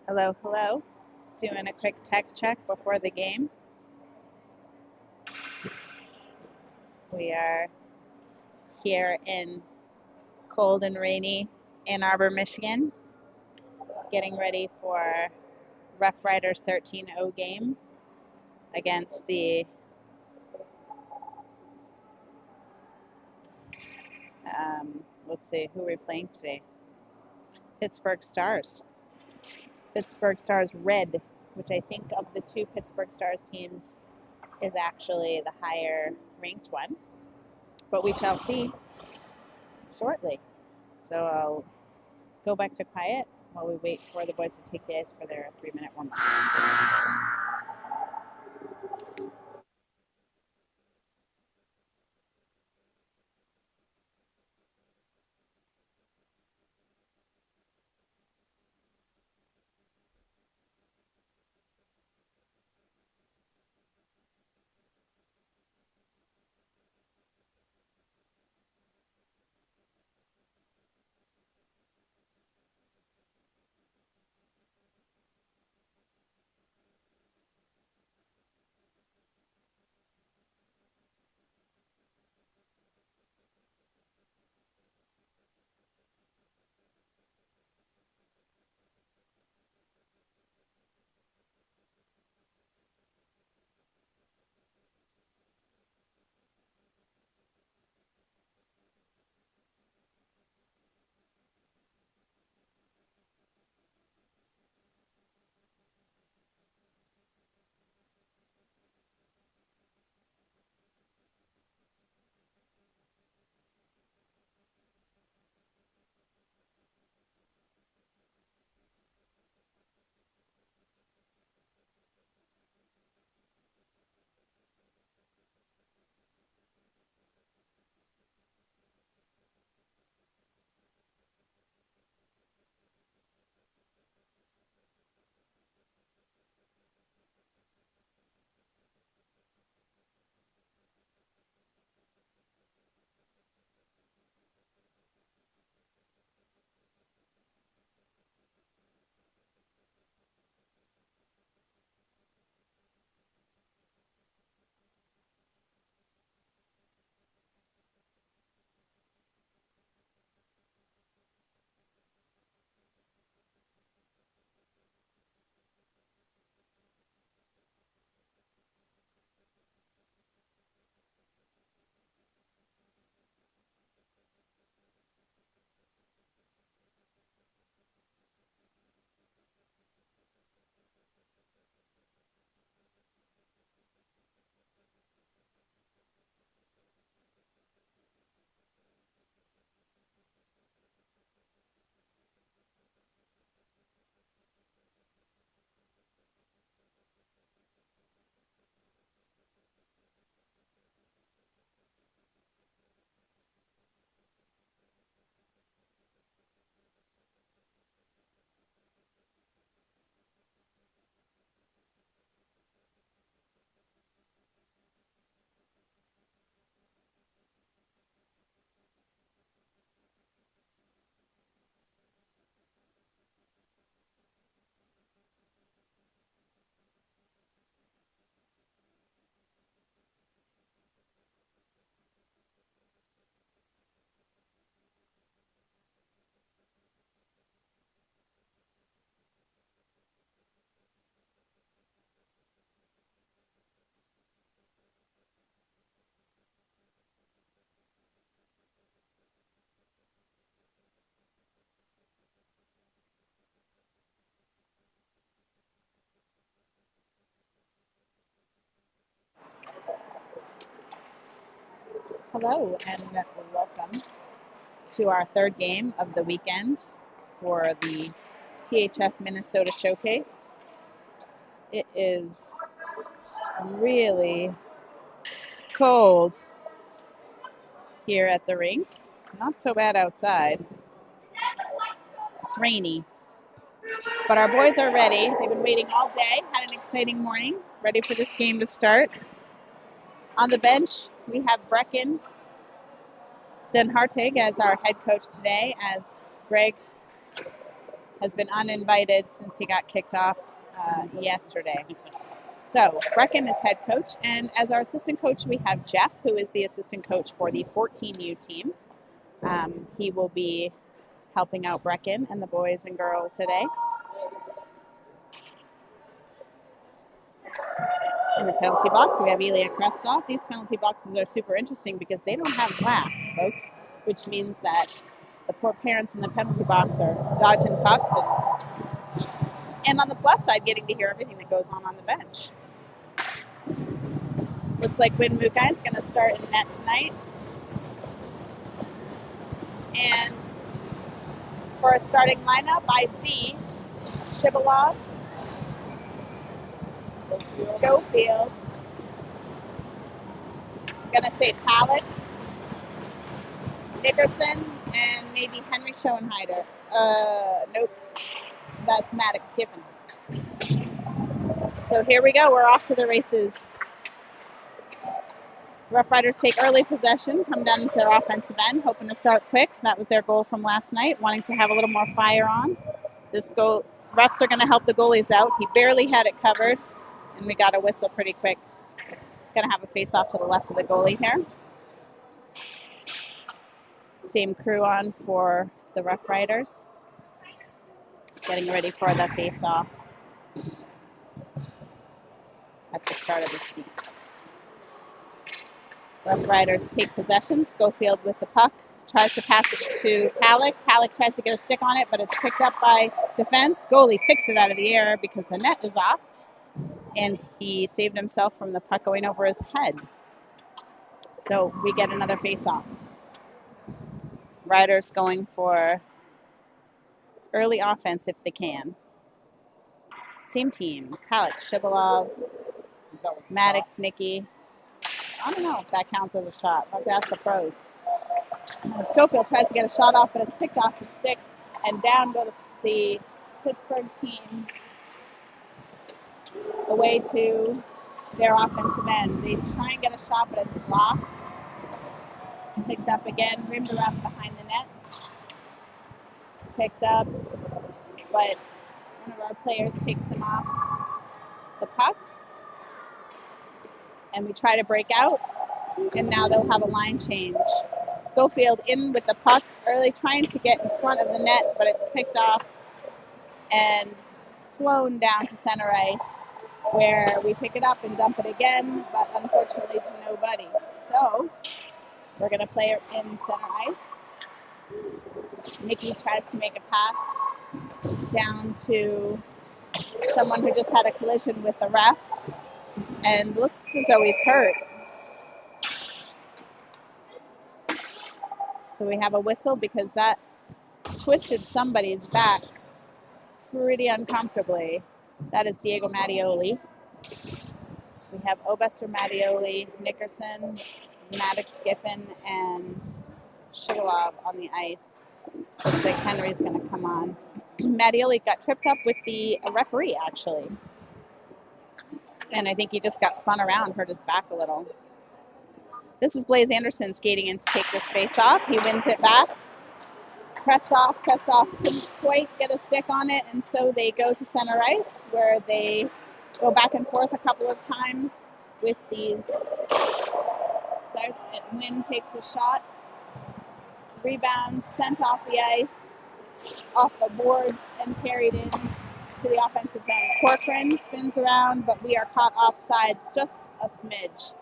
Hello, hello. Doing a quick text check before the game. We are here in cold and rainy Ann Arbor, Michigan, getting ready for Rough Riders 13-0 game against the let's see, who are we playing today? Pittsburgh Stars. Pittsburgh Stars Red, which I think of the two Pittsburgh Stars teams is actually the higher ranked one. But we shall see shortly. So I'll go back to quiet while we wait for the boys to take the ice for their 3-minute warm-up. Hello and welcome to our third game of the weekend for the THF Minnesota Showcase. It is really cold here at the rink. Not so bad outside. It's rainy. But our boys are ready. They've been waiting all day, had an exciting morning, ready for this game to start. On the bench, we have Brecken Den Hartig as our head coach today, as Greg has been uninvited since he got kicked off yesterday. So Brecken is head coach, and as our assistant coach, we have Jeff, who is the assistant coach for the 14U team. He will be helping out Brecken and the boys and girls today. In the penalty box, we have Ilya Krestov. These penalty boxes are super interesting because they don't have glass, folks, which means that the poor parents in the penalty box are dodging pucks and on the plus side, getting to hear everything that goes on the bench. Looks like Win Mukai is going to start in net tonight. And for a starting lineup, I see Shibalov, Schofield, I'm going to say Pallet, Nickerson, and maybe Henry Schoenheider. Nope, that's Maddox Giffen. So here we go, we're off to the races. Rough Riders take early possession, come down into their offensive end, hoping to start quick. That was their goal from last night, wanting to have a little more fire on. This goal, refs are going to help the goalies out. He barely had it covered, and we got a whistle pretty quick. Going to have a face-off to the left of the goalie here. Same crew on for the Rough Riders. Getting ready for the face-off at the start of the speed. Rough Riders take possession. Schofield with the puck. Tries to pass it to Halleck. Halleck tries to get a stick on it, but it's picked up by defense. Goalie picks it out of the air because the net is off. And he saved himself from the puck going over his head. So we get another face-off. Riders going for early offense if they can. Same team. Halleck, Shibalov, Maddox, Nicky. I don't know if that counts as a shot. I'll have to ask the pros. Schofield tries to get a shot off, but it's picked off the stick, and down go the Pittsburgh team away to their offensive end. They try and get a shot, but it's blocked. Picked up again, rimmed around behind the net. Picked up, but one of our players takes them off the puck. And we try to break out, and now they'll have a line change. Schofield in with the puck early, trying to get in front of the net, but it's picked off and flown down to center ice, where we pick it up and dump it again, but unfortunately to nobody. So we're going to play it in center ice. Nicky tries to make a pass down to someone who just had a collision with the ref, and looks as though he's hurt. So we have a whistle because that twisted somebody's back pretty uncomfortably. That is Diego Mattioli. We have Obester, Mattioli, Nickerson, Maddox, Giffen, and Shigalov on the ice. Looks like Henry's going to come on. Mattioli got tripped up with the referee, actually. And I think he just got spun around, hurt his back a little. This is Blaze Anderson skating in to take this face off. He wins it back. Krestov couldn't quite get a stick on it, and so they go to center ice, where they go back and forth a couple of times with these. So Wynn takes a shot. Rebound sent off the ice, off the boards, and carried in to the offensive zone. Corcoran spins around, but we are caught offsides just a smidge.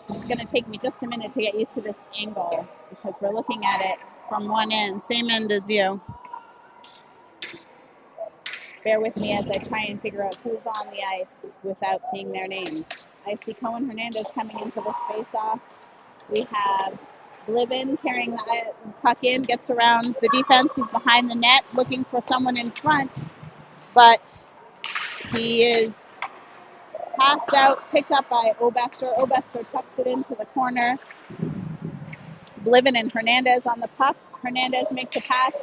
It's going to take me just a minute to get used to this angle because we're looking at it from one end, same end as you. Bear with me as I try and figure out who's on the ice without seeing their names. I see Cohen Hernandez coming into this face-off. We have Blivin carrying the puck in, gets around the defense. He's behind the net looking for someone in front, but he is passed out, picked up by Obester. Obester tucks it into the corner. Blivin and Hernandez on the puck. Hernandez makes a pass,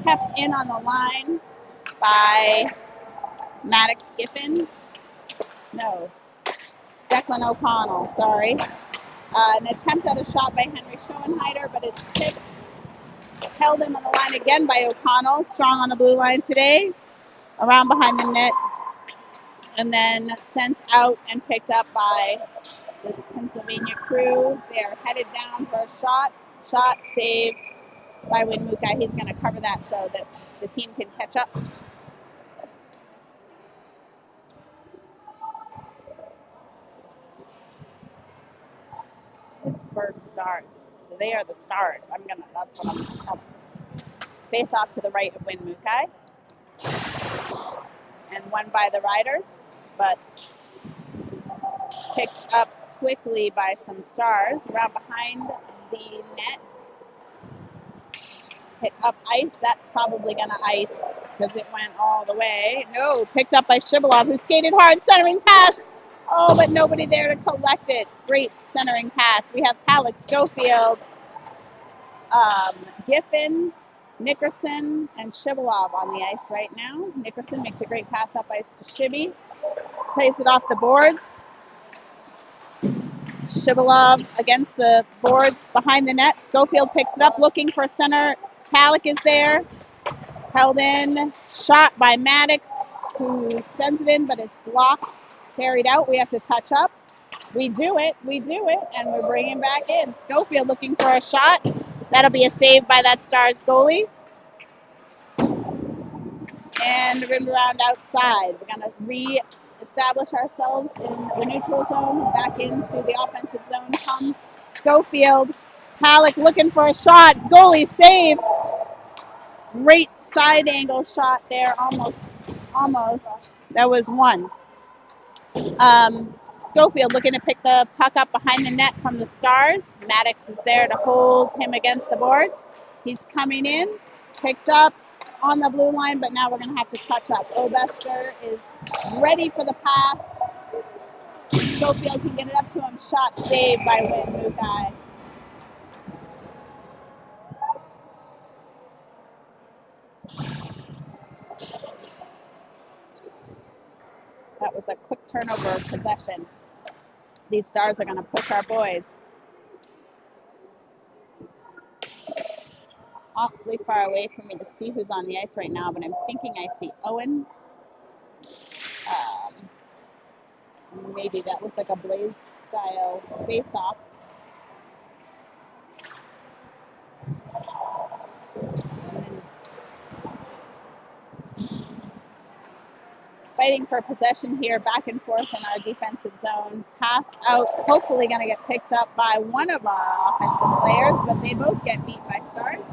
kept in on the line by Maddox Giffen. No, Declan O'Connell, sorry. An attempt at a shot by Henry Schoenheider, but it's tipped held in on the line again by O'Connell. Strong on the blue line today. Around behind the net. And then sent out and picked up by this Pennsylvania crew. They're headed down for a shot. Shot, save by Winmukai. He's going to cover that so that the team can catch up. Pittsburgh Stars. So they are the Stars. That's what I'm face off to the right of Winmukai. And won by the Riders, but picked up quickly by some Stars. Around behind the net. Hit up ice. That's probably going to ice because it went all the way. No, picked up by Shibalov, who skated hard. Centering pass. Oh, but nobody there to collect it. Great centering pass. We have Alex Schofield, Giffen, Nickerson, and Shibalov on the ice right now. Nickerson makes a great pass up ice to Shibby. Plays it off the boards. Shibalov against the boards behind the net. Schofield picks it up, looking for center. Halleck is there. Held in. Shot by Maddox, who sends it in, but it's blocked. Carried out. We have to touch up. We do it, and we're bringing back in. Schofield looking for a shot. That'll be a save by that Stars goalie. And we're going to round outside. We're going to re-establish ourselves in the neutral zone. Back into the offensive zone comes Schofield. Halleck looking for a shot. Goalie save. Great side angle shot there. Almost. That was one. Schofield looking to pick the puck up behind the net from the Stars. Maddox is there to hold him against the boards. He's coming in. Picked up on the blue line, but now we're going to have to touch up. Obester is ready for the pass. Schofield can get it up to him. Shot saved by Winmukai. That was a quick turnover of possession. These Stars are going to push our boys. Awfully far away for me to see who's on the ice right now, but I'm thinking I see Owen. Maybe that looked like a Blaze style face-off. Fighting for possession here, back and forth in our defensive zone. Pass out, hopefully going to get picked up by one of our offensive players, but they both get beat by Stars.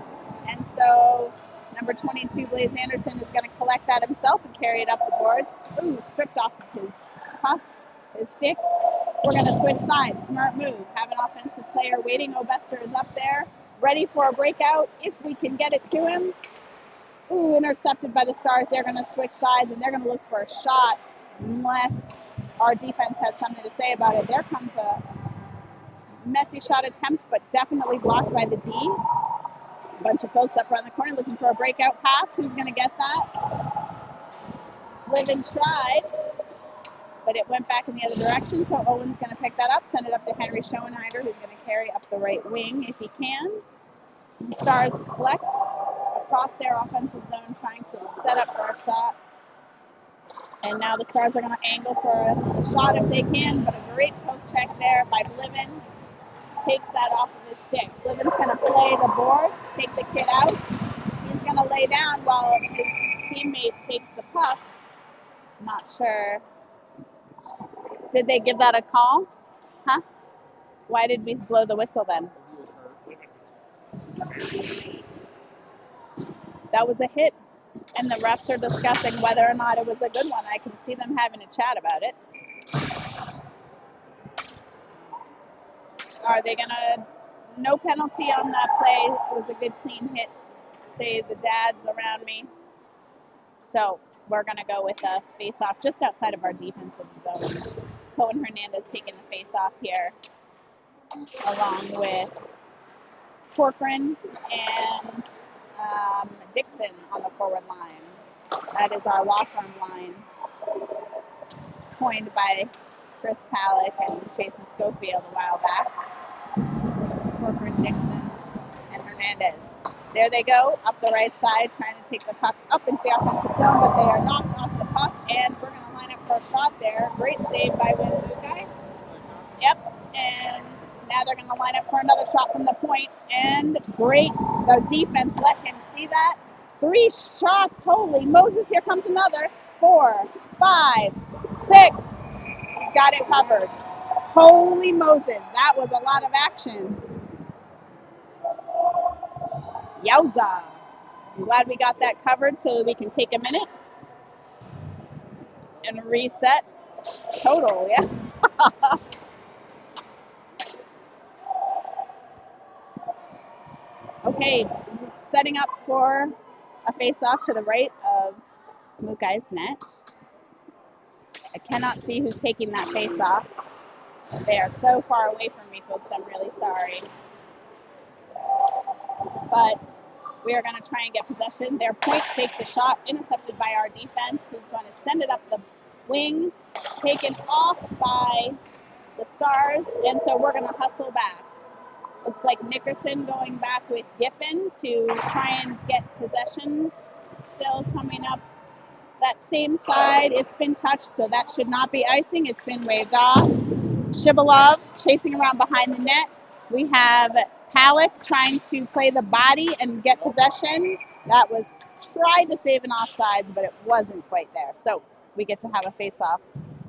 And so number 22, Blaze Anderson, is going to collect that himself and carry it up the boards. Ooh, stripped off of his puck, his stick. We're going to switch sides. Smart move. Have an offensive player waiting. Obester is up there, ready for a breakout if we can get it to him. Ooh, intercepted by the Stars. They're going to switch sides, and they're going to look for a shot unless our defense has something to say about it. There comes a messy shot attempt, but definitely blocked by the D. A bunch of folks up around the corner looking for a breakout pass. Who's going to get that? Livin tried, but it went back in the other direction, so Owen's going to pick that up, send it up to Henry Schoenheider, who's going to carry up the right wing if he can. The Stars collect across their offensive zone, trying to set up for a shot. And now the Stars are going to angle for a shot if they can, but a great poke check there by Blivin. Takes that off of his stick. Blivin's going to play the boards, take the kid out. He's going to lay down while his teammate takes the puck. Not sure. Did they give that a call? Huh? Why did we blow the whistle then? That was a hit, and the refs are discussing whether or not it was a good one. I can see them having a chat about it. Are they gonna, no penalty on that play? It was a good clean hit, say the dads around me. So we're gonna go with a face-off just outside of our defensive zone. Cohen Hernandez taking the face-off here, along with Corcoran and Dixon on the forward line. That is our law firm line, coined by Chris Pallick and Jason Schofield a while back. Corcoran, Dixon, and Hernandez. There they go, up the right side, trying to take the puck up into the offensive zone, but they are knocked off the puck, and we're going to line up for a shot there. Great save by Guy. Yep, and now they're going to line up for another shot from the point, and great, the defense let him see that. 3 shots, holy Moses, here comes another. 4, 5, 6, he's got it covered. Holy Moses, that was a lot of action. Yowza. I'm glad we got that covered so that we can take a minute and reset. Total, yeah. Okay, setting up for a face-off to the right of Mukai's net. I cannot see who's taking that face-off. They are so far away from me, folks. I'm really sorry. But we are going to try and get possession. Their point takes a shot, intercepted by our defense, who's going to send it up the wing, taken off by the Stars, and so we're going to hustle back. Looks like Nickerson going back with Giffen to try and get possession. Still coming up that same side. It's been touched, so that should not be icing. It's been waved off. Shibalov chasing around behind the net. We have Palik trying to play the body and get possession. That was tried to save an offsides, but it wasn't quite there. So we get to have a face-off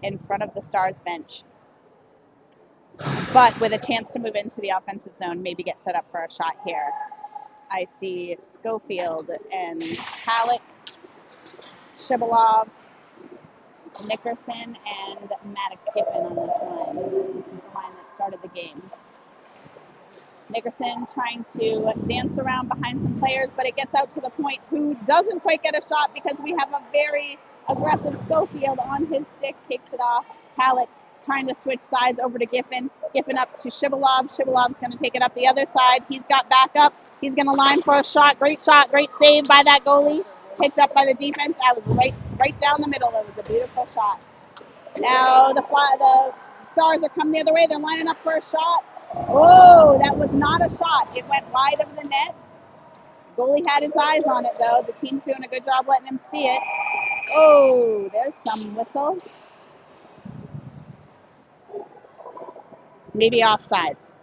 in front of the Stars bench, but with a chance to move into the offensive zone, maybe get set up for a shot here. I see Schofield and Palik, Shibalov, Nickerson, and Maddox Giffen on this line. This is the line that started the game. Nickerson trying to dance around behind some players, but it gets out to the point who doesn't quite get a shot because we have a very aggressive Schofield on his stick, takes it off. Palik trying to switch sides over to Giffen. Giffen up to Shibalov. Shibalov's going to take it up the other side. He's got back up. He's going to line for a shot. Great save by that goalie. Picked up by the defense. That was right down the middle. It was a beautiful shot. Now the Stars are coming the other way. They're lining up for a shot. Oh, that was not a shot. It went wide of the net. Goalie had his eyes on it, though. The team's doing a good job letting him see it. Oh, there's some whistles. Maybe offsides.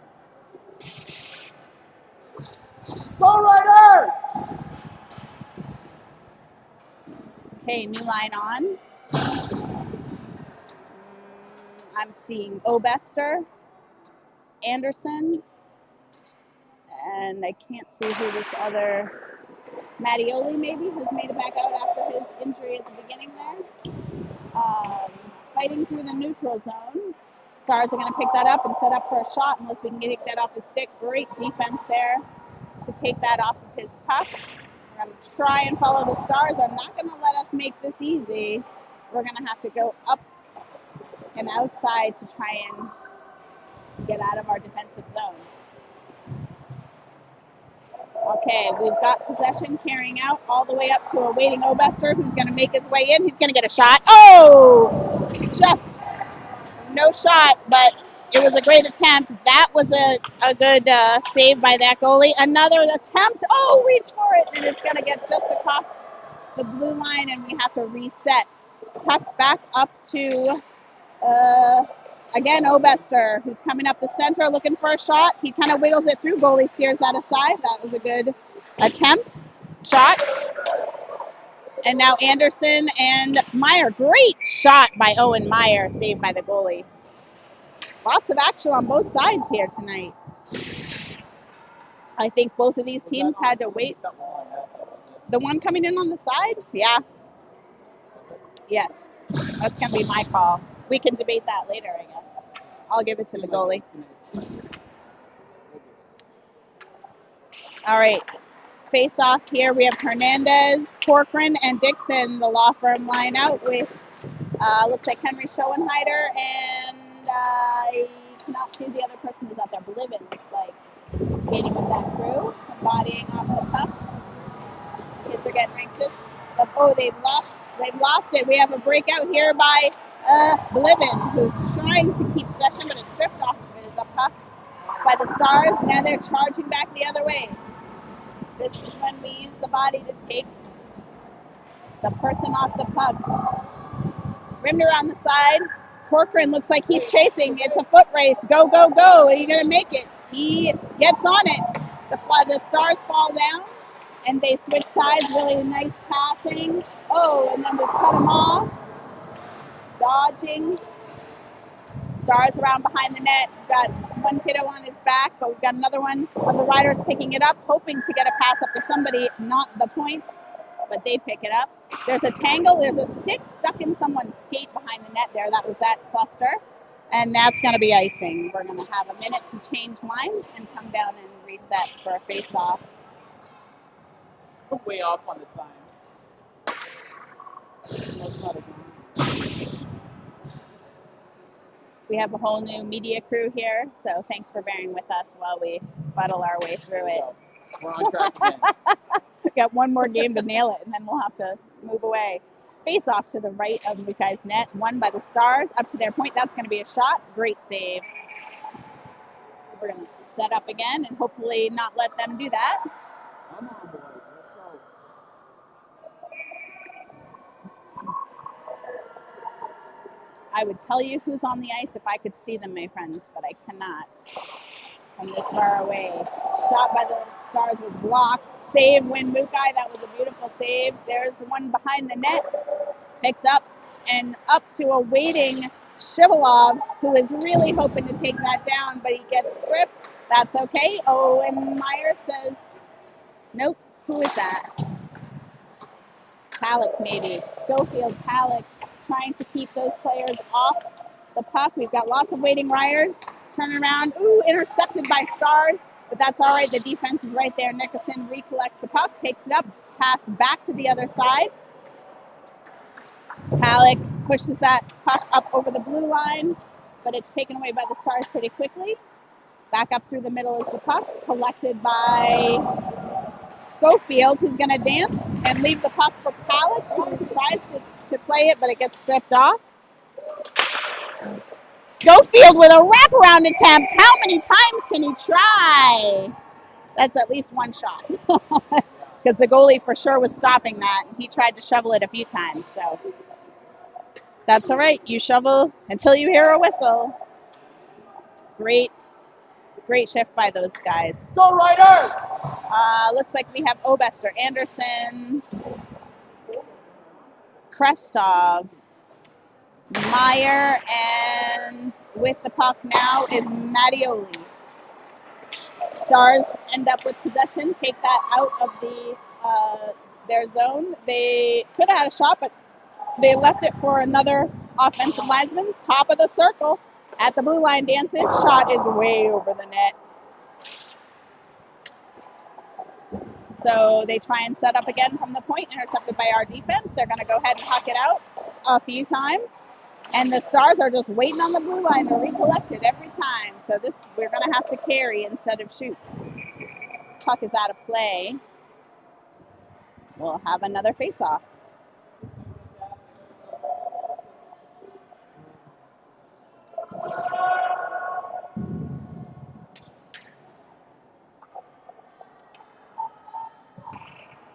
Go Riders! Okay, new line on. I'm seeing Obester, Anderson, and I can't see who this other, Mattioli maybe, has made it back out after his injury at the beginning there. Fighting through the neutral zone. Stars are going to pick that up and set up for a shot unless we can take that off his stick. Great defense there to take that off of his puck. We're going to try and follow the Stars. Are not going to let us make this easy. We're going to have to go up and outside to try and get out of our defensive zone. Okay, we've got possession carrying out all the way up to a waiting Obester who's going to make his way in. He's going to get a shot. Oh! Just no shot, but it was a great attempt. That was a good save by that goalie. Another attempt. Oh, reach for it. And it's going to get just across the blue line, and we have to reset. Tucked back up to, again, Obester, who's coming up the center looking for a shot. He kind of wiggles it through. Goalie steers that aside. That was a good attempt. Shot. And now Anderson and Meyer. Great shot by Owen Meyer, saved by the goalie. Lots of action on both sides here tonight. I think both of these teams had to wait. The one coming in on the side? Yeah. Yes. That's going to be my call. We can debate that later, I guess. I'll give it to the goalie. All right. Face off here. We have Hernandez, Corcoran, and Dixon, the law firm line out with, looks like Henry Schoenheider, and I cannot see the other person who's out there. Blivin looks like skating with that crew. Some bodying off the puck. Kids are getting anxious. Oh, they've lost it. We have a breakout here by Blivin, who's trying to keep possession, but it's stripped off of the puck by the Stars. Now they're charging back the other way. This is when we use the body to take the person off the puck. Rimmed around the side. Corcoran looks like he's chasing. It's a foot race. Go, go, go. Are you going to make it? He gets on it. The Stars fall down, and they switch sides. Really nice passing. Oh, and then we cut him off. Dodging. Stars around behind the net. We've got one kiddo on his back, but we've got another one of the riders picking it up, hoping to get a pass up to somebody, not the point, but they pick it up. There's a tangle. There's a stick stuck in someone's skate behind the net there. That was that cluster. And that's going to be icing. We're going to have a minute to change lines and come down and reset for a face-off. We're way off on the time. That's not a game. We have a whole new media crew here, so thanks for bearing with us while we fuddle our way through it. We're on track again. We got one more game to nail it, and then we'll have to move away. Face off to the right of Mukai's net, won by the Stars, up to their point. That's going to be a shot. Great save. We're going to set up again and hopefully not let them do that. Come on, boys. Let's go. I would tell you who's on the ice if I could see them, my friends, but I cannot from this far away. Shot by the Stars was blocked. Save, win Mukai. That was a beautiful save. There's one behind the net. Picked up and up to a waiting Shivalov, who is really hoping to take that down, but he gets stripped. That's okay. Oh, and Meyer says, nope. Who is that? Palick, maybe. Schofield, Palick, trying to keep those players off the puck. We've got lots of waiting riders. Turn around. Ooh, intercepted by Stars, but that's all right. The defense is right there. Nickerson recollects the puck, takes it up, pass back to the other side. Palick pushes that puck up over the blue line, but it's taken away by the Stars pretty quickly. Back up through the middle is the puck, collected by Schofield, who's going to dance and leave the puck for Palick, who tries to play it, but it gets stripped off. Schofield with a wraparound attempt. How many times can he try? That's at least one shot. Because the goalie for sure was stopping that. He tried to shovel it a few times. So that's all right. You shovel until you hear a whistle. Great shift by those guys. Go, Ryder! Looks like we have Obester, Anderson, Krestov, Meyer, and with the puck now is Mattioli. Stars end up with possession, take that out of their zone. They could have had a shot, but they left it for another offensive linesman. Top of the circle at the blue line dances. Shot is way over the net. So they try and set up again from the point, intercepted by our defense. They're going to go ahead and puck it out a few times. And the Stars are just waiting on the blue line to recollect it every time. So we're going to have to carry instead of shoot. Puck is out of play. We'll have another face-off.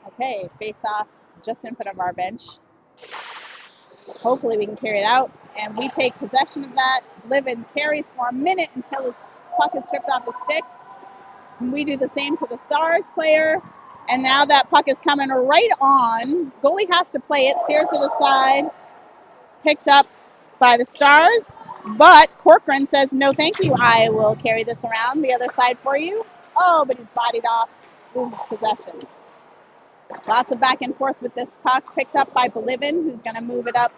Okay, face-off just in front of our bench. Hopefully we can carry it out, and we take possession of that. Livin carries for a minute until his puck is stripped off his stick. And we do the same to the Stars player, and now that puck is coming right on. Goalie has to play it, steers it aside, picked up by the Stars, but Corcoran says, no thank you, I will carry this around the other side for you. Oh, but he's bodied off, loses possession. Lots of back and forth with this puck, picked up by Bolivin, who's going to move it up,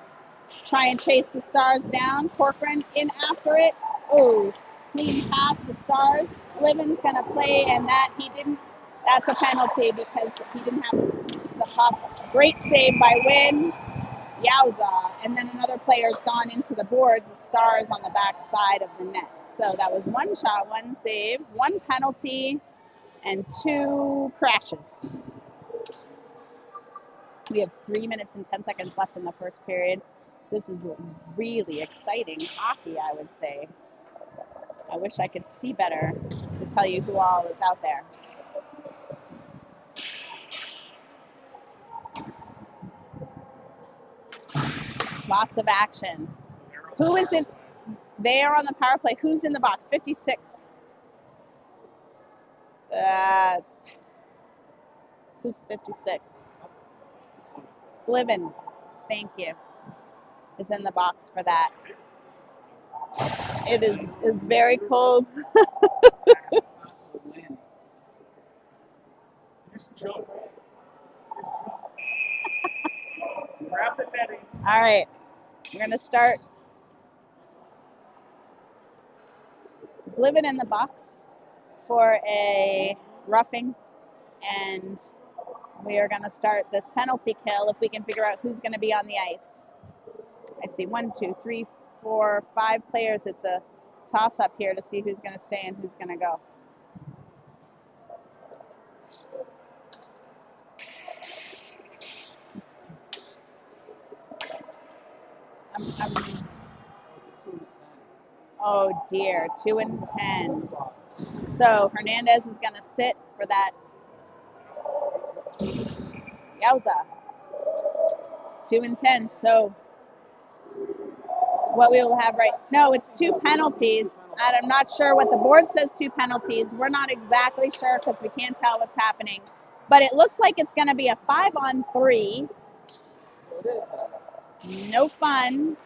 try and chase the Stars down. Corcoran in after it. Oh, clean pass the Stars. Bolivin's going to play, and that he didn't. That's a penalty because he didn't have the puck. Great save by Wynn. Yowza. And then another player's gone into the boards, the Stars on the back side of the net. So that was one shot, one save, one penalty, and 2 crashes. We have 3 minutes and 10 seconds left in the first period. This is really exciting hockey, I would say. I wish I could see better to tell you who all is out there. Lots of action. Who is in? They are on the power play. Who's in the box? 56. Who's 56? Bliven. Thank you. Is in the box for that. It is very cold. All right. We're going to start Bliven in the box for a roughing, and we are going to start this penalty kill if we can figure out who's going to be on the ice. I see 1, 2, 3, 4, 5 players. It's a toss-up here to see who's going to stay and who's going to go. Oh dear, 2 and 10. So Hernandez is going to sit for that. Yowza. 2 and 10. So what we will have no, it's 2 penalties. And I'm not sure what the board says 2 penalties. We're not exactly sure because we can't tell what's happening. But it looks like it's going to be a 5-on-3. No fun.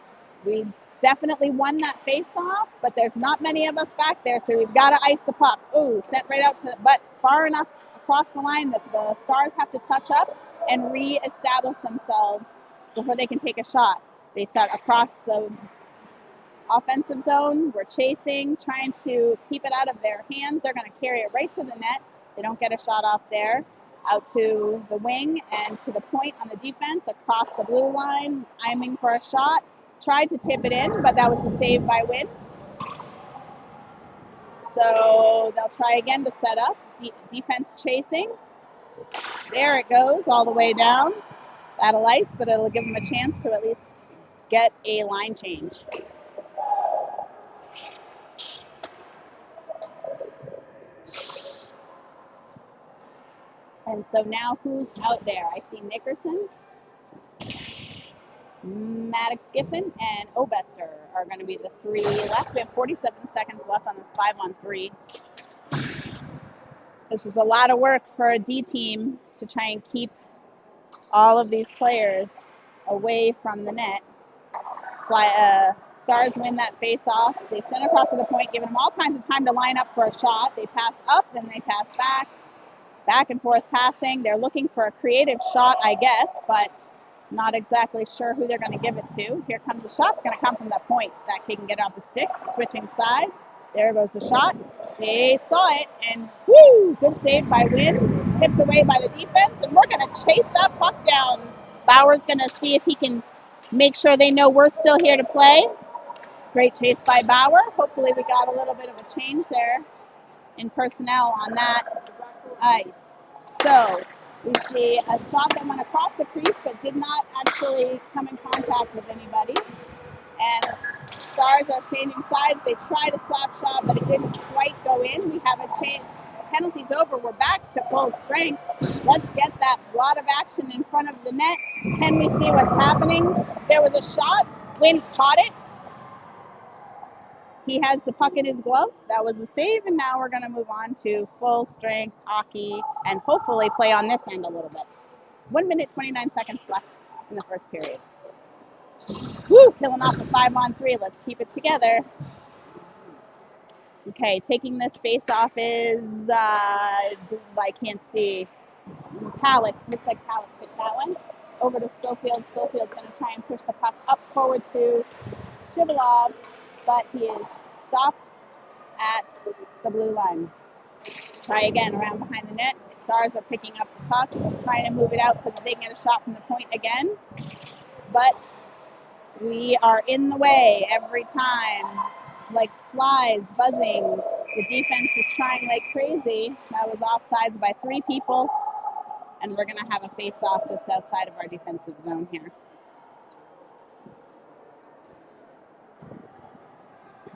We definitely won that face-off, but there's not many of us back there, so we've got to ice the puck. Ooh, sent right out to the, but far enough across the line that the Stars have to touch up and re-establish themselves before they can take a shot. They start across the offensive zone. We're chasing, trying to keep it out of their hands. They're going to carry it right to the net. They don't get a shot off there. Out to the wing and to the point on the defense, across the blue line, aiming for a shot. Tried to tip it in, but that was a save by Wynn. So they'll try again to set up. Defense chasing. There it goes, all the way down. That'll ice, but it'll give them a chance to at least get a line change. And so now who's out there? I see Nickerson, Maddox Giffen, and Obester are going to be the 3 left. We have 47 seconds left on this 5-on-3. This is a lot of work for a D team to try and keep all of these players away from the net. Stars win that face-off. They send across to the point, giving them all kinds of time to line up for a shot. They pass up, then they pass back. Back and forth passing. They're looking for a creative shot, I guess, but not exactly sure who they're going to give it to. Here comes a shot. It's going to come from that point. That kid can get off the stick, switching sides. There goes the shot. They saw it, and woo! Good save by Wynn. Tipped away by the defense, and we're going to chase that puck down. Bauer's going to see if he can make sure they know we're still here to play. Great chase by Bauer. Hopefully we got a little bit of a change there in personnel on that ice. So we see a shot that went across the crease but did not actually come in contact with anybody. And the Stars are changing sides. They tried a slap shot, but it didn't quite go in. We have a change. Penalty's over. We're back to full strength. Let's get that lot of action in front of the net. Can we see what's happening? There was a shot. Wynn caught it. He has the puck in his glove. That was a save, and now we're going to move on to full strength hockey and hopefully play on this end a little bit. 1 minute, 29 seconds left in the first period. Woo, killing off a 5-on-3. Let's keep it together. Okay, taking this face off is, I can't see. Palak, looks like Palak took that one. Over to Schofield. Schofield's going to try and push the puck up forward to Shivalov, but he is stopped at the blue line. Try again around behind the net. Stars are picking up the puck, trying to move it out so that they can get a shot from the point again. But we are in the way every time, like flies buzzing. The defense is trying like crazy. That was offsides by 3 people. And we're going to have a face-off just outside of our defensive zone here.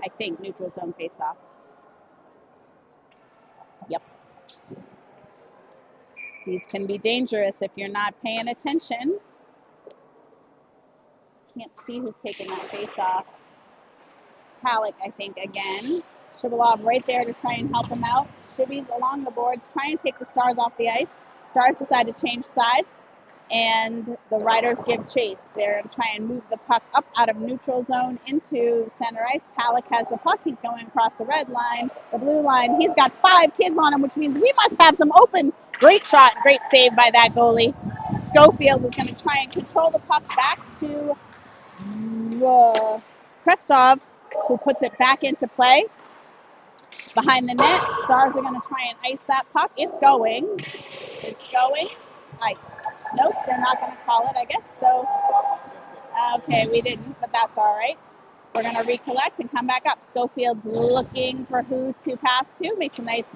I think neutral zone face-off. Yep. These can be dangerous if you're not paying attention. Can't see who's taking that face off. Halleck, I think, again. Shibalov right there to try and help him out. Shibby's along the boards, trying to take the Stars off the ice. Stars decide to change sides, and the Riders give chase. They're going to try and move the puck up out of neutral zone into the center ice. Halleck has the puck. He's going across the red line, the blue line. He's got 5 kids on him, which means we must have some open. Great shot, great save by that goalie. Schofield is going to try and control the puck back to Krestov, who puts it back into play behind the net. Stars are going to try and ice that puck. It's going. It's going. Ice. Nope, they're not going to call it, I guess. So, okay, we didn't, but that's all right. We're going to recollect and come back up. Schofield's looking for who to pass to. Makes a nice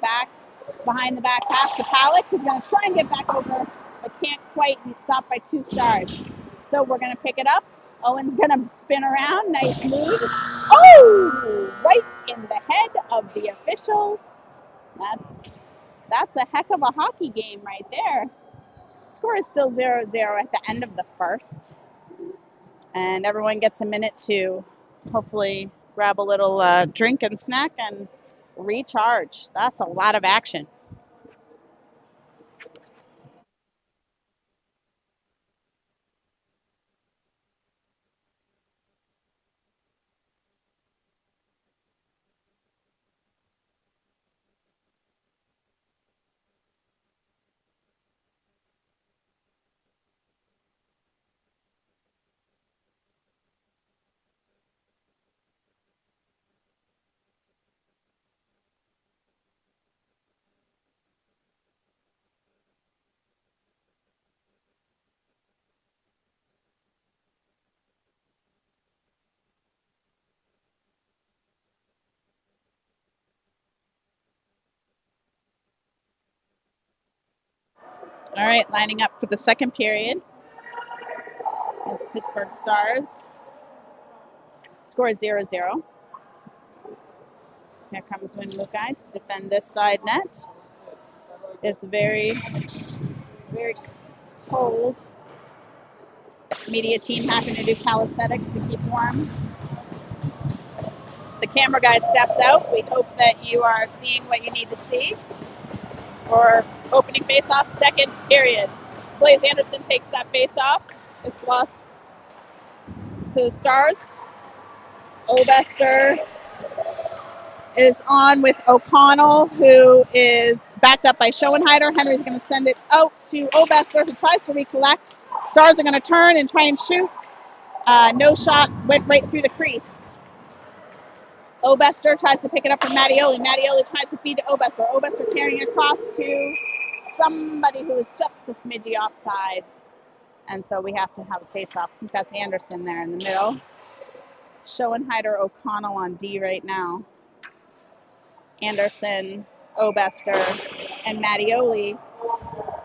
behind the back pass to Halleck. He's going to try and get back over, but can't quite. He's stopped by 2 Stars. So we're going to pick it up. Owen's going to spin around. Nice move. Oh! Right in the head of the official. That's a heck of a hockey game right there. Score is still 0-0 at the end of the first. And everyone gets a minute to hopefully grab a little drink and snack and recharge. That's a lot of action. All right, lining up for the second period. It's Pittsburgh Stars. Score is 0-0. Here comes Win Mukai to defend this side net. It's very, very cold. Media team having to do calisthenics to keep warm. The camera guy stepped out. We hope that you are seeing what you need to see. For opening face-off, second period. Blaze Anderson takes that face-off. It's lost to the Stars. Obester is on with O'Connell, who is backed up by Schoenheider. Henry's going to send it out to Obester, who tries to recollect. Stars are going to turn and try and shoot. No shot, went right through the crease. Obester tries to pick it up from Mattioli. Mattioli tries to feed to Obester. Obester carrying it across to somebody who is just a smidgy offsides. And so we have to have a face-off. I think that's Anderson there in the middle. Schoenheider, O'Connell on D right now. Anderson, Obester, and Mattioli.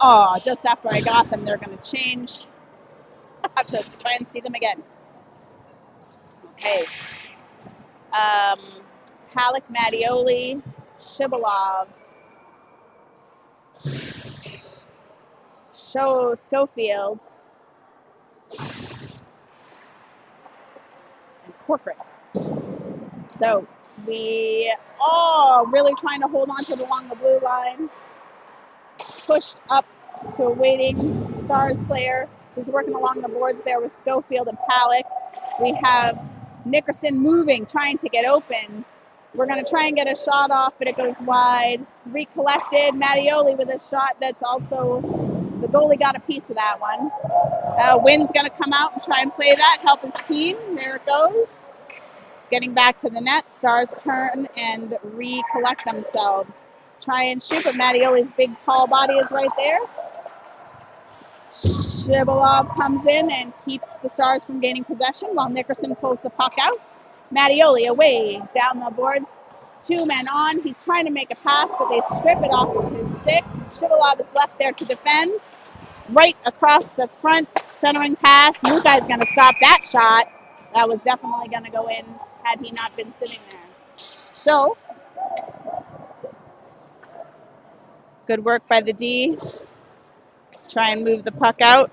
Oh, just after I got them, they're going to change. I have to try and see them again. Okay. Halleck, Mattioli, Shibalov, Schofield, and Corcoran. So we all really trying to hold on to it along the blue line. Pushed up to a waiting Stars player who's working along the boards there with Schofield and Halleck. We have Nickerson moving, trying to get open. We're going to try and get a shot off, but it goes wide. Recollected. Mattioli with a shot that's also, the goalie got a piece of that one. Wynn's going to come out and try and play that, help his team. There it goes. Getting back to the net. Stars turn and recollect themselves. Try and shoot, but Mattioli's big, tall body is right there. Shibalov comes in and keeps the Stars from gaining possession while Nickerson pulls the puck out. Mattioli away down the boards. 2 men on. He's trying to make a pass, but they strip it off of his stick. Shibalov is left there to defend. Right across the front, centering pass. Mukai's going to stop that shot. That was definitely going to go in had he not been sitting there. So, good work by the D. Try and move the puck out.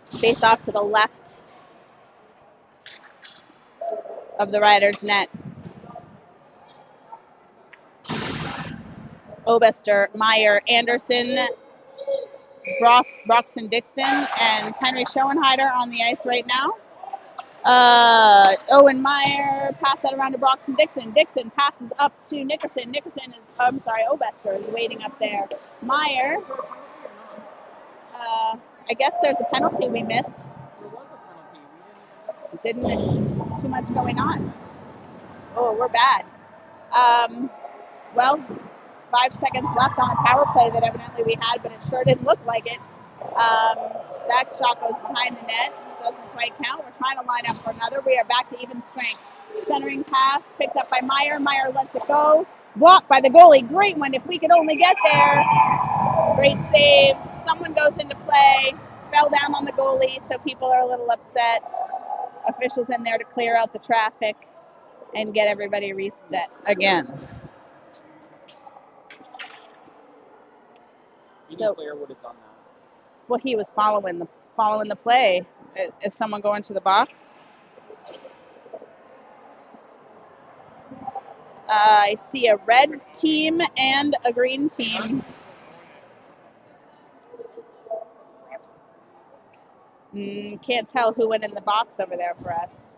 Face off to the left of the Riders' net. Obester, Meyer, Anderson, Broxton Dixon, and Henry Schoenheider on the ice right now. Owen Meyer passed that around to Broxton Dixon. Dixon passes up to Nickerson. Obester is waiting up there. Meyer, I guess there's a penalty we missed. There was a penalty. Didn't too much going on. Oh, we're bad. Well, 5 seconds left on a power play that evidently we had, but it sure didn't look like it. That shot goes behind the net. Doesn't quite count. We're trying to line up for another. We are back to even strength. Centering pass picked up by Meyer. Meyer lets it go. Blocked by the goalie. Great one if we could only get there. Great save. Someone goes into play. Fell down on the goalie, so people are a little upset. Officials in there to clear out the traffic and get everybody reset again. Any player would have done that. Well, he was following the play. Is someone going to the box? I see a red team and a green team. Can't tell who went in the box over there for us.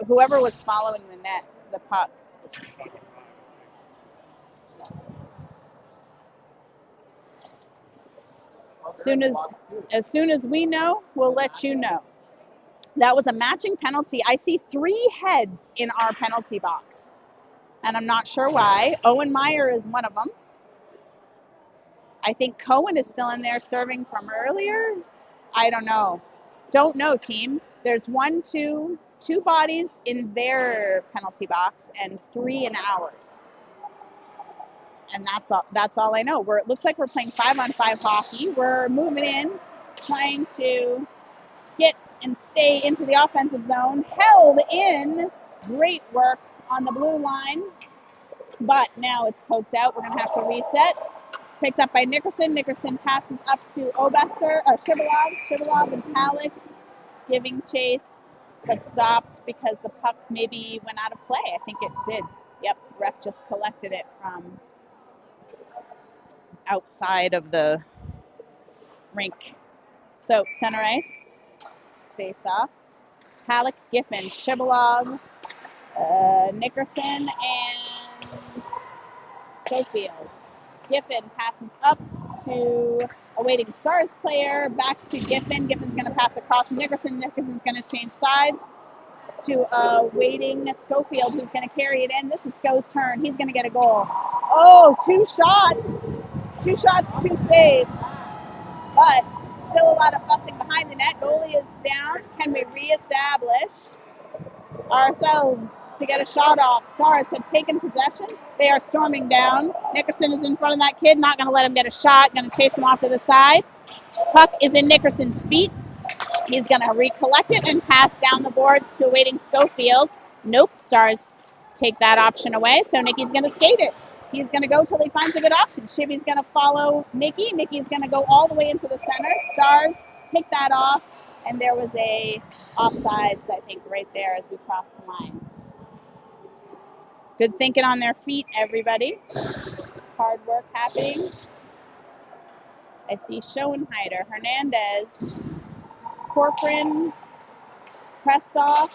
Whoever was following the net, the puck. As soon as we know, we'll let you know. That was a matching penalty. I see 3 heads in our penalty box, and I'm not sure why. Owen Meyer is one of them. I think Cohen is still in there serving from earlier. I don't know. Don't know, team. There's 2 bodies in their penalty box and 3 in ours. And that's all I know. It looks like we're playing 5-on-5 hockey. We're moving in, trying to get and stay into the offensive zone. Held in. Great work on the blue line. But now it's poked out. We're going to have to reset. Picked up by Nickerson. Nickerson passes up to Shivalov and Halleck giving chase, but stopped because the puck maybe went out of play. I think it did. Yep, ref just collected it from outside of the rink. So center ice, face off. Halleck, Giffen, Shivalov, Nickerson, and Schofield. Giffen passes up to a waiting Stars player, back to Giffen. Giffen's going to pass across to Nickerson. Nickerson's going to change sides to a waiting Schofield, who's going to carry it in. This is Scho's turn. He's going to get a goal. Oh, 2 shots. 2 shots, 2 saves. But still a lot of fussing behind the net. Goalie is down. Can we reestablish ourselves to get a shot off? Stars have taken possession. They are storming down. Nickerson is in front of that kid. Not going to let him get a shot. Going to chase him off to the side. Puck is in Nickerson's feet. He's going to recollect it and pass down the boards to a waiting Schofield. Nope. Stars take that option away. So Nicky's going to skate it. He's going to go till he finds a good option. Chivy's going to follow Nicky. Nicky's going to go all the way into the center. Stars pick that off. And there was a offsides, I think, right there as we crossed the lines. Good thinking on their feet, everybody. Hard work happening. I see Schoenheider, Hernandez, Corcoran, Prestoff,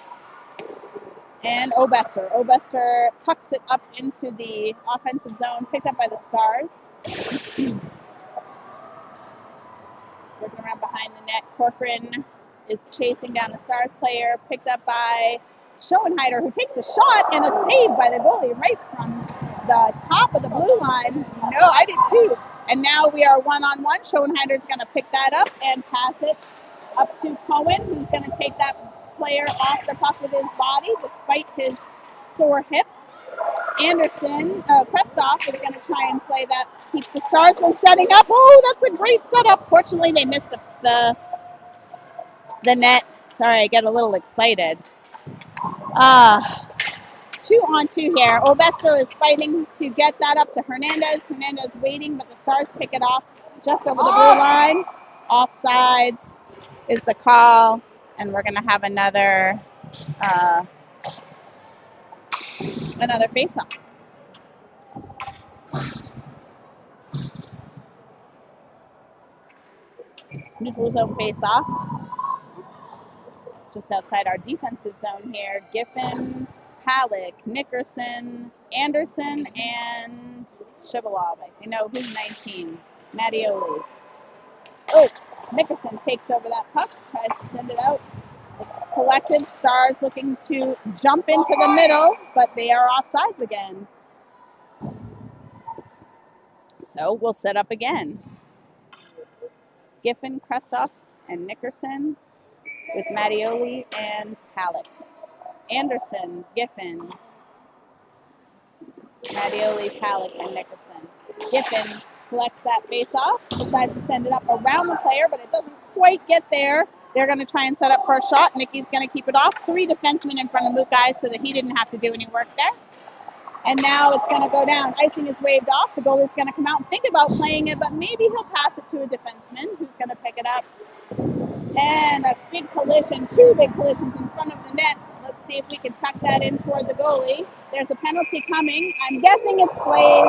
and Obester. Obester tucks it up into the offensive zone, picked up by the Stars. Working around behind the net. Corcoran is chasing down the Stars player, picked up by Schoenheider, who takes a shot and a save by the goalie right from the top of the blue line. No, I did too. And now we are 1-on-1. Schoenheider's going to pick that up and pass it up to Cohen, who's going to take that player off the puck with his body despite his sore hip. Anderson, Prestoff is going to try and play that, keep the Stars from setting up. Oh, that's a great setup. Fortunately, they missed the net. Sorry, I get a little excited. 2-on-2 here. Obester is fighting to get that up to Hernandez. Hernandez waiting, but the Stars pick it off just over the blue line. Offsides is the call, and we're going to have another Another face-off. Neutral zone face-off. Just outside our defensive zone here. Giffen, Halleck, Nickerson, Anderson, and Shivalov. You know, who's 19? Mattioli. Oh, Nickerson takes over that puck, tries to send it out. It's collected. Stars looking to jump into the middle, but they are offsides again. So we'll set up again. Giffen, Krestoff, and Nickerson with Mattioli and Halleck. Anderson, Giffen, Mattioli, Halleck, and Nickerson. Giffen collects that face-off, decides to send it up around the player, but it doesn't quite get there. They're going to try and set up for a shot. Nicky's going to keep it off. 3 defensemen in front of Luke guys so that he didn't have to do any work there. And now it's going to go down. Icing is waved off. The goalie's going to come out and think about playing it, but maybe he'll pass it to a defenseman who's going to pick it up. And a big collision, 2 big collisions in front of the net. Let's see if we can tuck that in toward the goalie. There's a penalty coming. I'm guessing it's Blaze.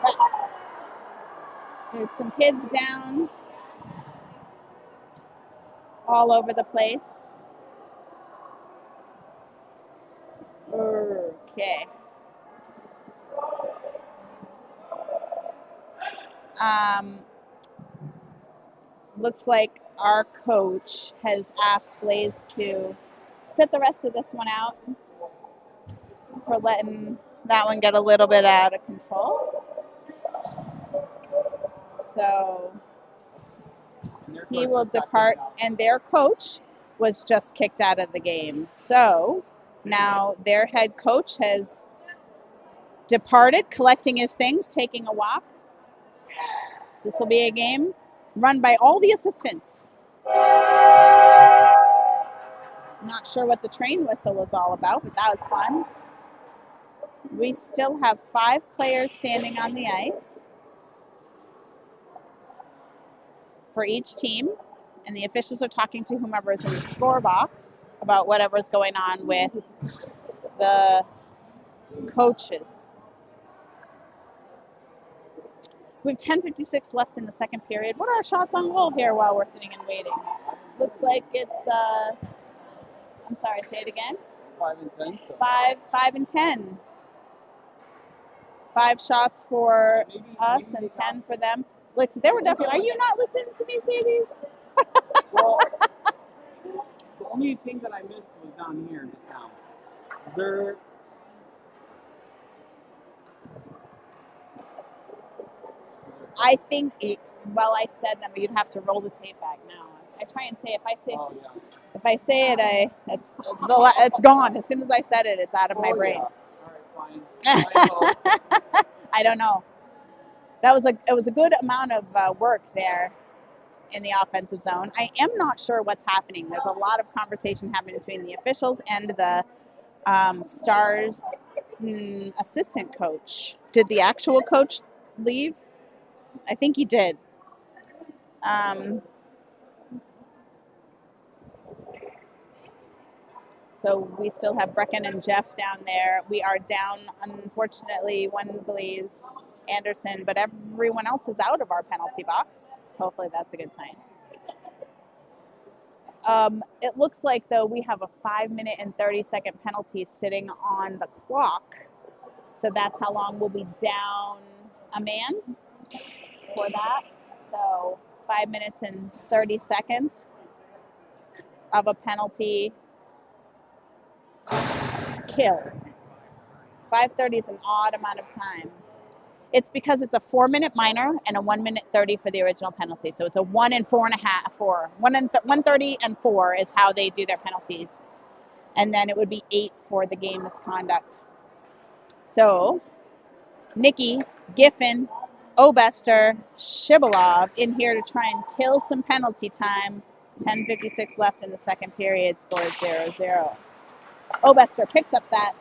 Rats. There's some kids down all over the place. Okay. Looks like our coach has asked Blaze to sit the rest of this one out for letting that one get a little bit out of control. So he will depart, and their coach was just kicked out of the game. So now their head coach has departed, collecting his things, taking a walk. This will be a game run by all the assistants. Not sure what the train whistle was all about, but that was fun. We still have 5 players standing on the ice for each team, and the officials are talking to whomever is in the score box about whatever's going on with the coaches. We have 10:56 left in the second period. What are our shots on goal here while we're sitting and waiting? Looks like it's, I'm sorry, say it again. 5 and 10. 5 and 10. 5 shots for us and 10 for them. Like, so they were definitely, are you not listening to me say these? Well, the only thing that I missed was down here just now. Is there... I think, I said them, but you'd have to roll the tape back now. I try and say, if I say it, it's gone. As soon as I said it, it's out of my brain. Yeah. All right, fine. I don't know. It was a good amount of work there in the offensive zone. I am not sure what's happening. There's a lot of conversation happening between the officials and the Stars assistant coach. Did the actual coach leave? I think he did. So we still have Brecken and Jeff down there. We are down, unfortunately, one Blaze, Anderson, but everyone else is out of our penalty box. Hopefully that's a good sign. It looks like, though, we have a 5-minute and 30-second penalty sitting on the clock. So that's how long we'll be down a man for that. So 5 minutes and 30 seconds of a penalty kill. 5:30 is an odd amount of time. It's because it's a 4-minute minor and a 1-minute 30 for the original penalty. So it's a 1 and 4.5, 4. 1:30 and 4 is how they do their penalties. And then it would be 8 for the game misconduct. So Nikki, Giffen, Obester, Shibalov in here to try and kill some penalty time. 10:56 left in the second period, score is 0-0. Obester picks up that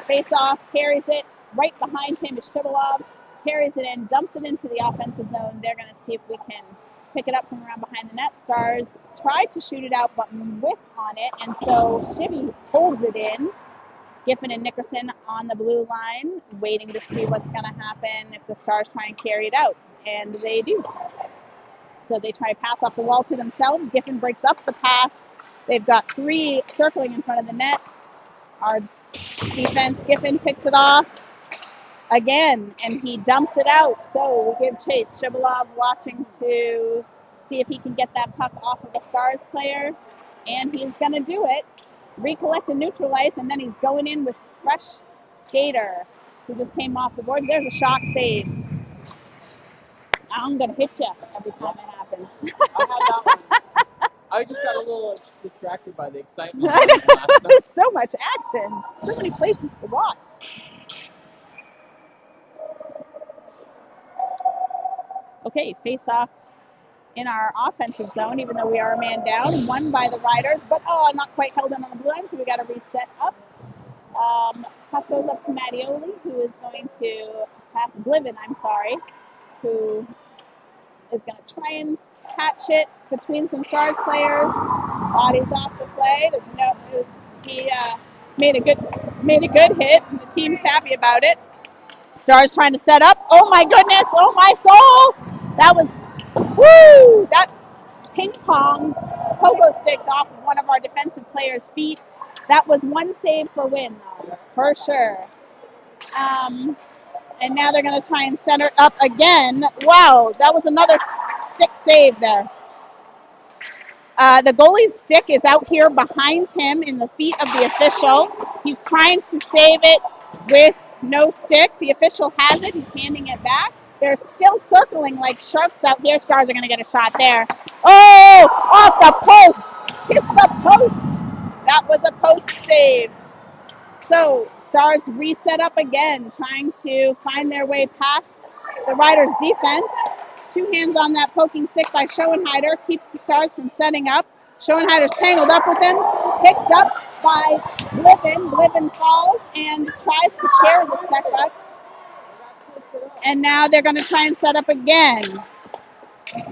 face-off, carries it. Right behind him is Shibalov, carries it in, dumps it into the offensive zone. They're going to see if we can pick it up from around behind the net. Stars tried to shoot it out, but whiff on it, and so Shibby holds it in. Giffen and Nickerson on the blue line, waiting to see what's going to happen if the Stars try and carry it out, and they do. So they try to pass off the wall to themselves. Giffen breaks up the pass. They've got 3 circling in front of the net. Our defense, Giffen picks it off again, and he dumps it out. So we give chase. Shibalov watching to see if he can get that puck off of a Stars player, and he's going to do it. Recollect and neutralize, and then he's going in with fresh skater who just came off the board. There's a shot save. I'm going to hit you every time it happens. I had that one. I just got a little distracted by the excitement. There's so much action. So many places to watch. Okay, face off in our offensive zone, even though we are a man down. Won by the Riders, but not quite held in on the blue line, so we got to reset up. Puck goes up to Mattioli, who is going to pass Bliven, who is going to try and catch it between some Stars players. Bodies off the play. He made a good hit, and the team's happy about it. Stars trying to set up. Oh my goodness! Oh my soul! That was that ping-ponged pogo stick off of one of our defensive players' feet. That was one save for win, though, for sure. And now they're going to try and center up again. Wow, that was another stick save there. The goalie's stick is out here behind him in the feet of the official. He's trying to save it with no stick. The official has it. He's handing it back. They're still circling like sharps out here. Stars are going to get a shot there. Oh, off the post. Kiss the post. That was a post save. So Stars reset up again, trying to find their way past the Riders' defense. 2 hands on that poking stick by Schoenheider. Keeps the Stars from setting up. Schoenheider's tangled up with him. Picked up by Bliven. Bliven falls and tries to carry the stick up. And now they're going to try and set up again.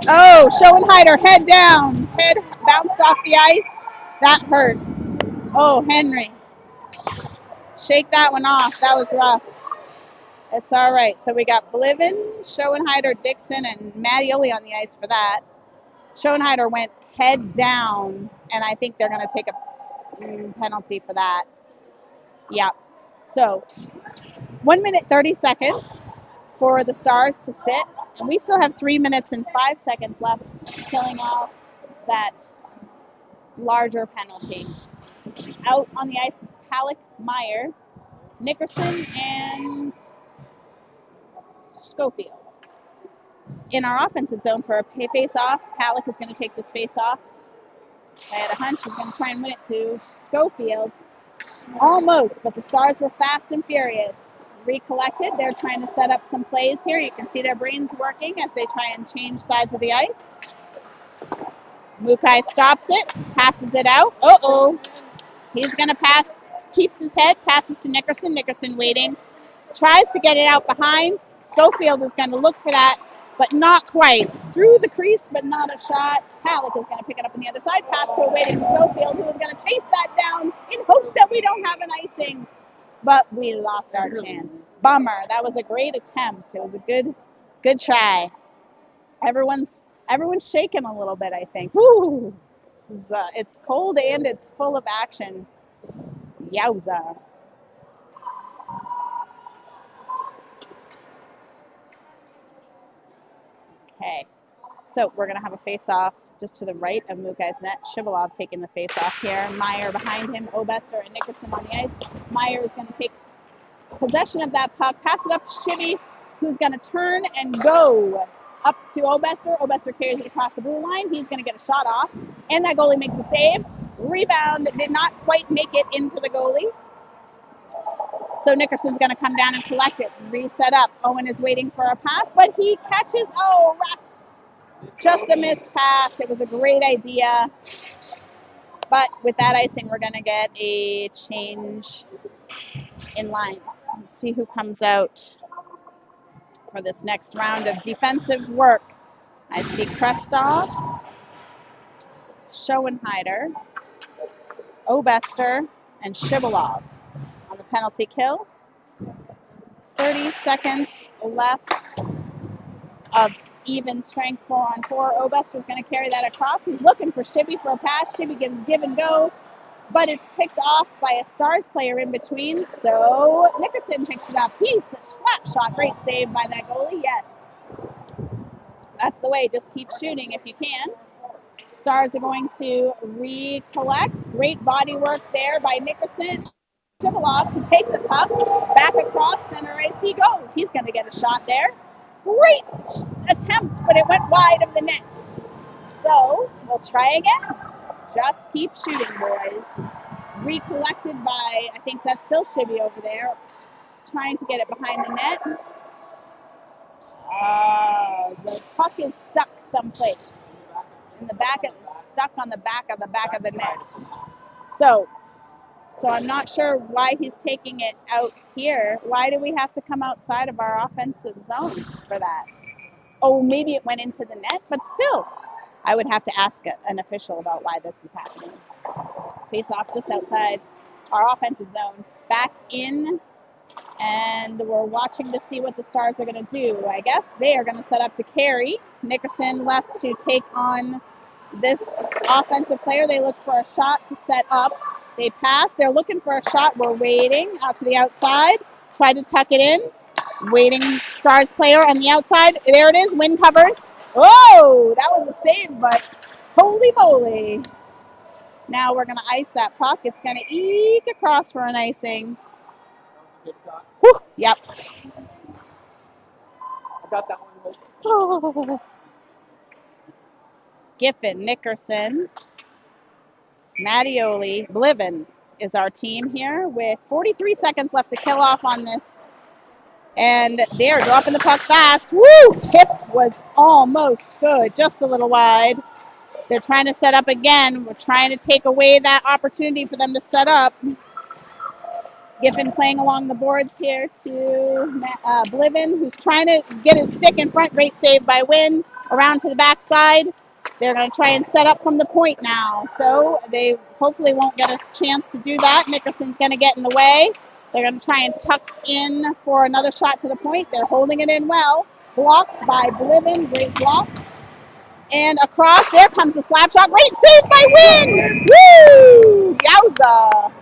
Oh, Schoenheider, head down. Head bounced off the ice. That hurt. Oh, Henry. Shake that one off. That was rough. It's all right. So we got Bliven, Schoenheider, Dixon, and Mattioli on the ice for that. Schoenheider went head down, and I think they're going to take a penalty for that. Yeah. So 1 minute, 30 seconds for the Stars to sit, and we still have 3 minutes and 5 seconds left, killing off that larger penalty. Out on the ice is Palak, Meyer, Nickerson, and Schofield. In our offensive zone for a face-off, Palak is going to take this face-off. I had a hunch he's going to try and win it to Schofield. Almost, but the Stars were fast and furious. Recollected. They're trying to set up some plays here. You can see their brains working as they try and change sides of the ice. Mukai stops it, passes it out. Uh-oh. He's going to pass, keeps his head, passes to Nickerson. Nickerson waiting. Tries to get it out behind. Schofield is going to look for that, but not quite. Through the crease, but not a shot. Palak is going to pick it up on the other side. Pass to a waiting Schofield, who is going to chase that down in hopes that we don't have an icing. But we lost our chance. Bummer. That was a great attempt. It was a good try. Everyone's shaking a little bit, I think. Woo! This is, it's cold and it's full of action. Yowza. Okay. So we're going to have a face-off just to the right of Mukai's net. Shibalov taking the face-off here. Meyer behind him. Obester and Nickerson on the ice. Meyer is going to take possession of that puck. Pass it up to Shibby, who's going to turn and go up to Obester. Obester carries it across the blue line. He's going to get a shot off. And that goalie makes a save. Rebound did not quite make it into the goalie. So Nickerson's going to come down and collect it. Reset up. Owen is waiting for a pass, but he catches. Oh, Rats. Just a missed pass. It was a great idea. But with that icing, we're going to get a change in lines. Let's see who comes out for this next round of defensive work. I see Krestov, Schoenheider, Obester, and Shibalov on the penalty kill. 30 seconds left of even strength 4-on-4. Obester's going to carry that across. He's looking for Shibby for a pass. Shibby gives give and go, but it's picked off by a Stars player in between. So Nickerson picks it up. He's a slap shot. Great save by that goalie. Yes. That's the way. Just keep shooting if you can. Stars are going to recollect. Great body work there by Nickerson. Shibalov to take the puck. Back across center ice he goes. He's going to get a shot there. Great attempt, but it went wide of the net. So we'll try again. Just keep shooting, boys. Recollected by, I think that's still Shibby over there, trying to get it behind the net. The puck is stuck someplace. In the back, it's stuck on the back of the net. So I'm not sure why he's taking it out here. Why do we have to come outside of our offensive zone for that? Oh, maybe it went into the net, but still, I would have to ask an official about why this is happening. Face off just outside our offensive zone. Back in, and we're watching to see what the Stars are going to do. I guess they are going to set up to carry. Nickerson left to take on this offensive player. They look for a shot to set up. They pass. They're looking for a shot. We're waiting out to the outside. Try to tuck it in. Waiting Stars player on the outside. There it is. Wind covers. Oh, that was a save, but holy moly. Now we're going to ice that puck. It's going to eke across for an icing. Good shot. Whew, yep. I got that one. Oh. Giffen, Nickerson, Mattioli, Bliven is our team here with 43 seconds left to kill off on this. And they're dropping the puck fast. Woo! Tip was almost good, just a little wide. They're trying to set up again. We're trying to take away that opportunity for them to set up. Giffen playing along the boards here to Bliven, who's trying to get his stick in front. Great save by Wynn. Around to the backside. They're going to try and set up from the point now. So they hopefully won't get a chance to do that. Nickerson's going to get in the way. They're going to try and tuck in for another shot to the point. They're holding it in well. Blocked by Bliven. Great block. And across, there comes the slap shot. Great save by Wynn! Woo! Yowza!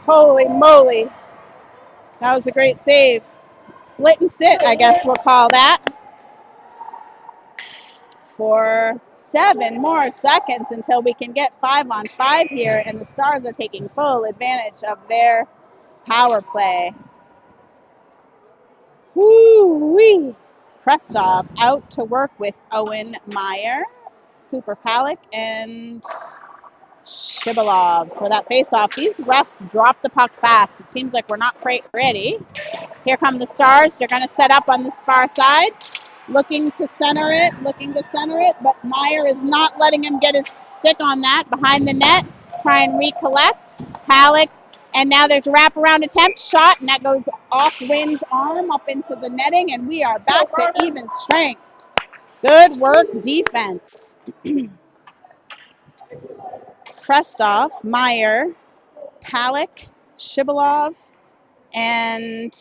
Holy moly. That was a great save. Split and sit, I guess we'll call that. For 7 more seconds until we can get 5-on-5 here, and the Stars are taking full advantage of their power play. Woo-wee. Krestov out to work with Owen Meyer, Cooper Palak, and Shibalov for that face-off. These refs drop the puck fast. It seems like we're not quite ready. Here come the Stars. They're going to set up on this far side. Looking to center it, but Meyer is not letting him get his stick on that. Behind the net, try and recollect. Palak, and now there's a wraparound attempt, shot, and that goes off Wynn's arm up into the netting, and we are back to even strength. Good work, defense. Krestov, Meyer, Palak, Shibalov, and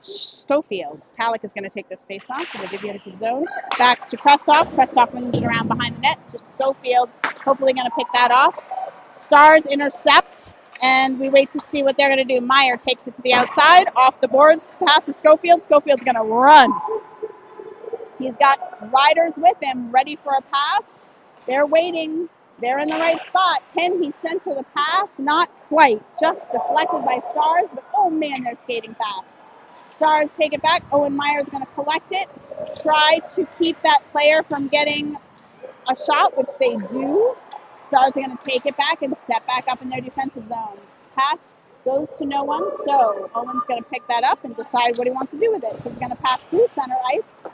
Schofield. Palak is going to take this face off in the defensive zone. Back to Krestov. Krestov wins it around behind the net to Schofield. Hopefully going to pick that off. Stars intercept, and we wait to see what they're going to do. Meyer takes it to the outside, off the boards, passes Schofield. Schofield's going to run. He's got riders with him, ready for a pass. They're waiting. They're in the right spot. Can he center the pass? Not quite. Just deflected by Stars, but oh man, they're skating fast. Stars take it back. Owen Meyer is going to collect it. Try to keep that player from getting a shot, which they do. Stars are going to take it back and step back up in their defensive zone. Pass goes to no one, so Owen's going to pick that up and decide what he wants to do with it. He's going to pass through center ice.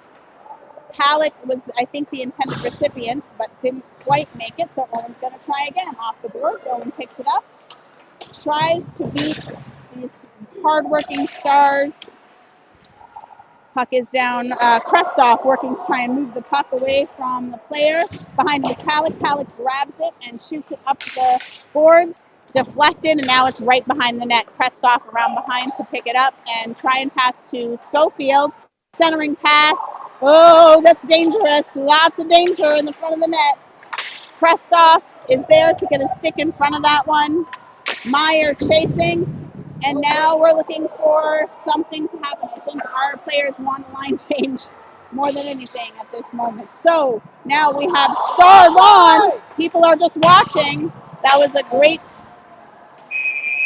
Palak was, I think, the intended recipient, but didn't quite make it, so Owen's going to try again. Off the boards, Owen picks it up. Tries to beat these hardworking Stars. Puck is down. Krestoff working to try and move the puck away from the player. Behind him is Palik. Palik grabs it and shoots it up the boards. Deflected, and now it's right behind the net. Krestoff around behind to pick it up and try and pass to Schofield. Centering pass. Oh, that's dangerous. Lots of danger in the front of the net. Krestoff is there to get a stick in front of that one. Meyer chasing. And now we're looking for something to happen. I think our players want a line change more than anything at this moment. So now we have Stars on. People are just watching. That was a great,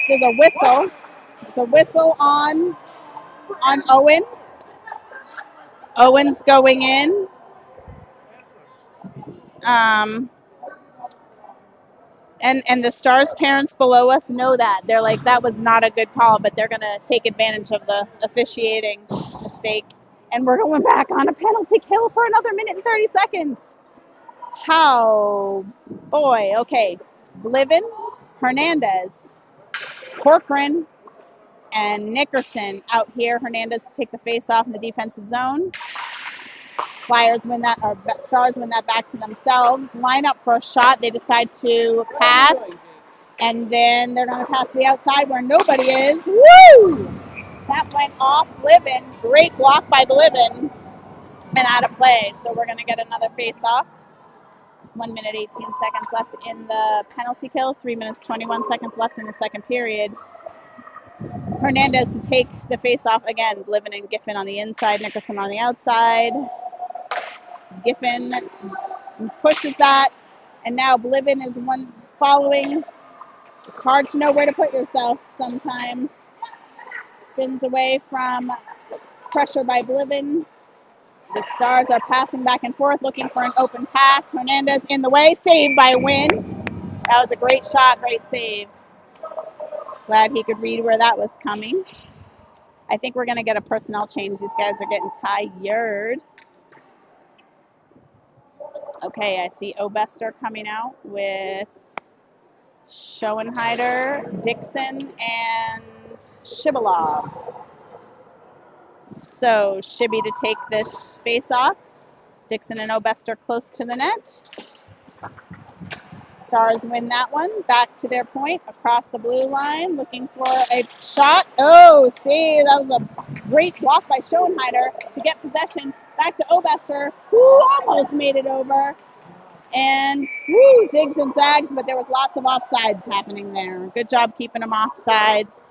there's a whistle. There's a whistle on Owen. Owen's going in. And the Stars parents below us know that. They're like, that was not a good call, but they're going to take advantage of the officiating mistake. And we're going back on a penalty kill for another minute and 30 seconds. How? Boy, okay. Bliven, Hernandez, Corcoran, and Nickerson out here. Hernandez to take the face off in the defensive zone. Flyers win that, or Stars win that back to themselves. Line up for a shot. They decide to pass, and then they're going to pass to the outside where nobody is. Woo! That went off Bliven. Great block by Bliven, and out of play. So we're going to get another face-off. 1 minute, 18 seconds left in the penalty kill. 3 minutes, 21 seconds left in the second period. Hernandez to take the face-off again. Bliven and Giffen on the inside. Nickerson on the outside. Giffen pushes that, and now Bliven is one following. It's hard to know where to put yourself sometimes. Spins away from pressure by Bliven. The Stars are passing back and forth, looking for an open pass. Hernandez in the way, saved by Wynn. That was a great shot, great save. Glad he could read where that was coming. I think we're going to get a personnel change. These guys are getting tired. Okay, I see Obester coming out with Schoenheider, Dixon, and Shibalov. So Shibby to take this face off. Dixon and Obester close to the net. Stars win that one. Back to their point across the blue line, looking for a shot. Oh, see, that was a great block by Schoenheider to get possession. Back to Obester, who almost made it over. And woo, zigs and zags, but there was lots of offsides happening there. Good job keeping them offsides.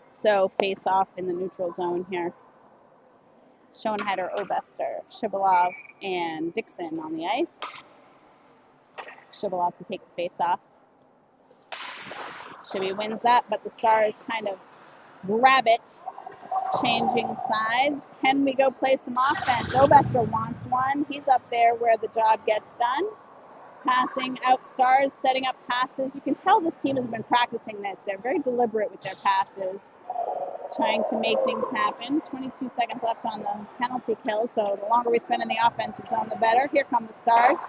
So face off in the neutral zone here. Schoenheider, Obester, Shibalov, and Dixon on the ice. Shibalov to take the face off. Shibby wins that, but the Stars kind of grab it. Changing sides. Can we go play some offense? Obester wants one. He's up there where the job gets done. Passing out Stars, setting up passes. You can tell this team has been practicing this. They're very deliberate with their passes, trying to make things happen. 22 seconds left on the penalty kill, so the longer we spend in the offensive zone, the better. Here come the Stars.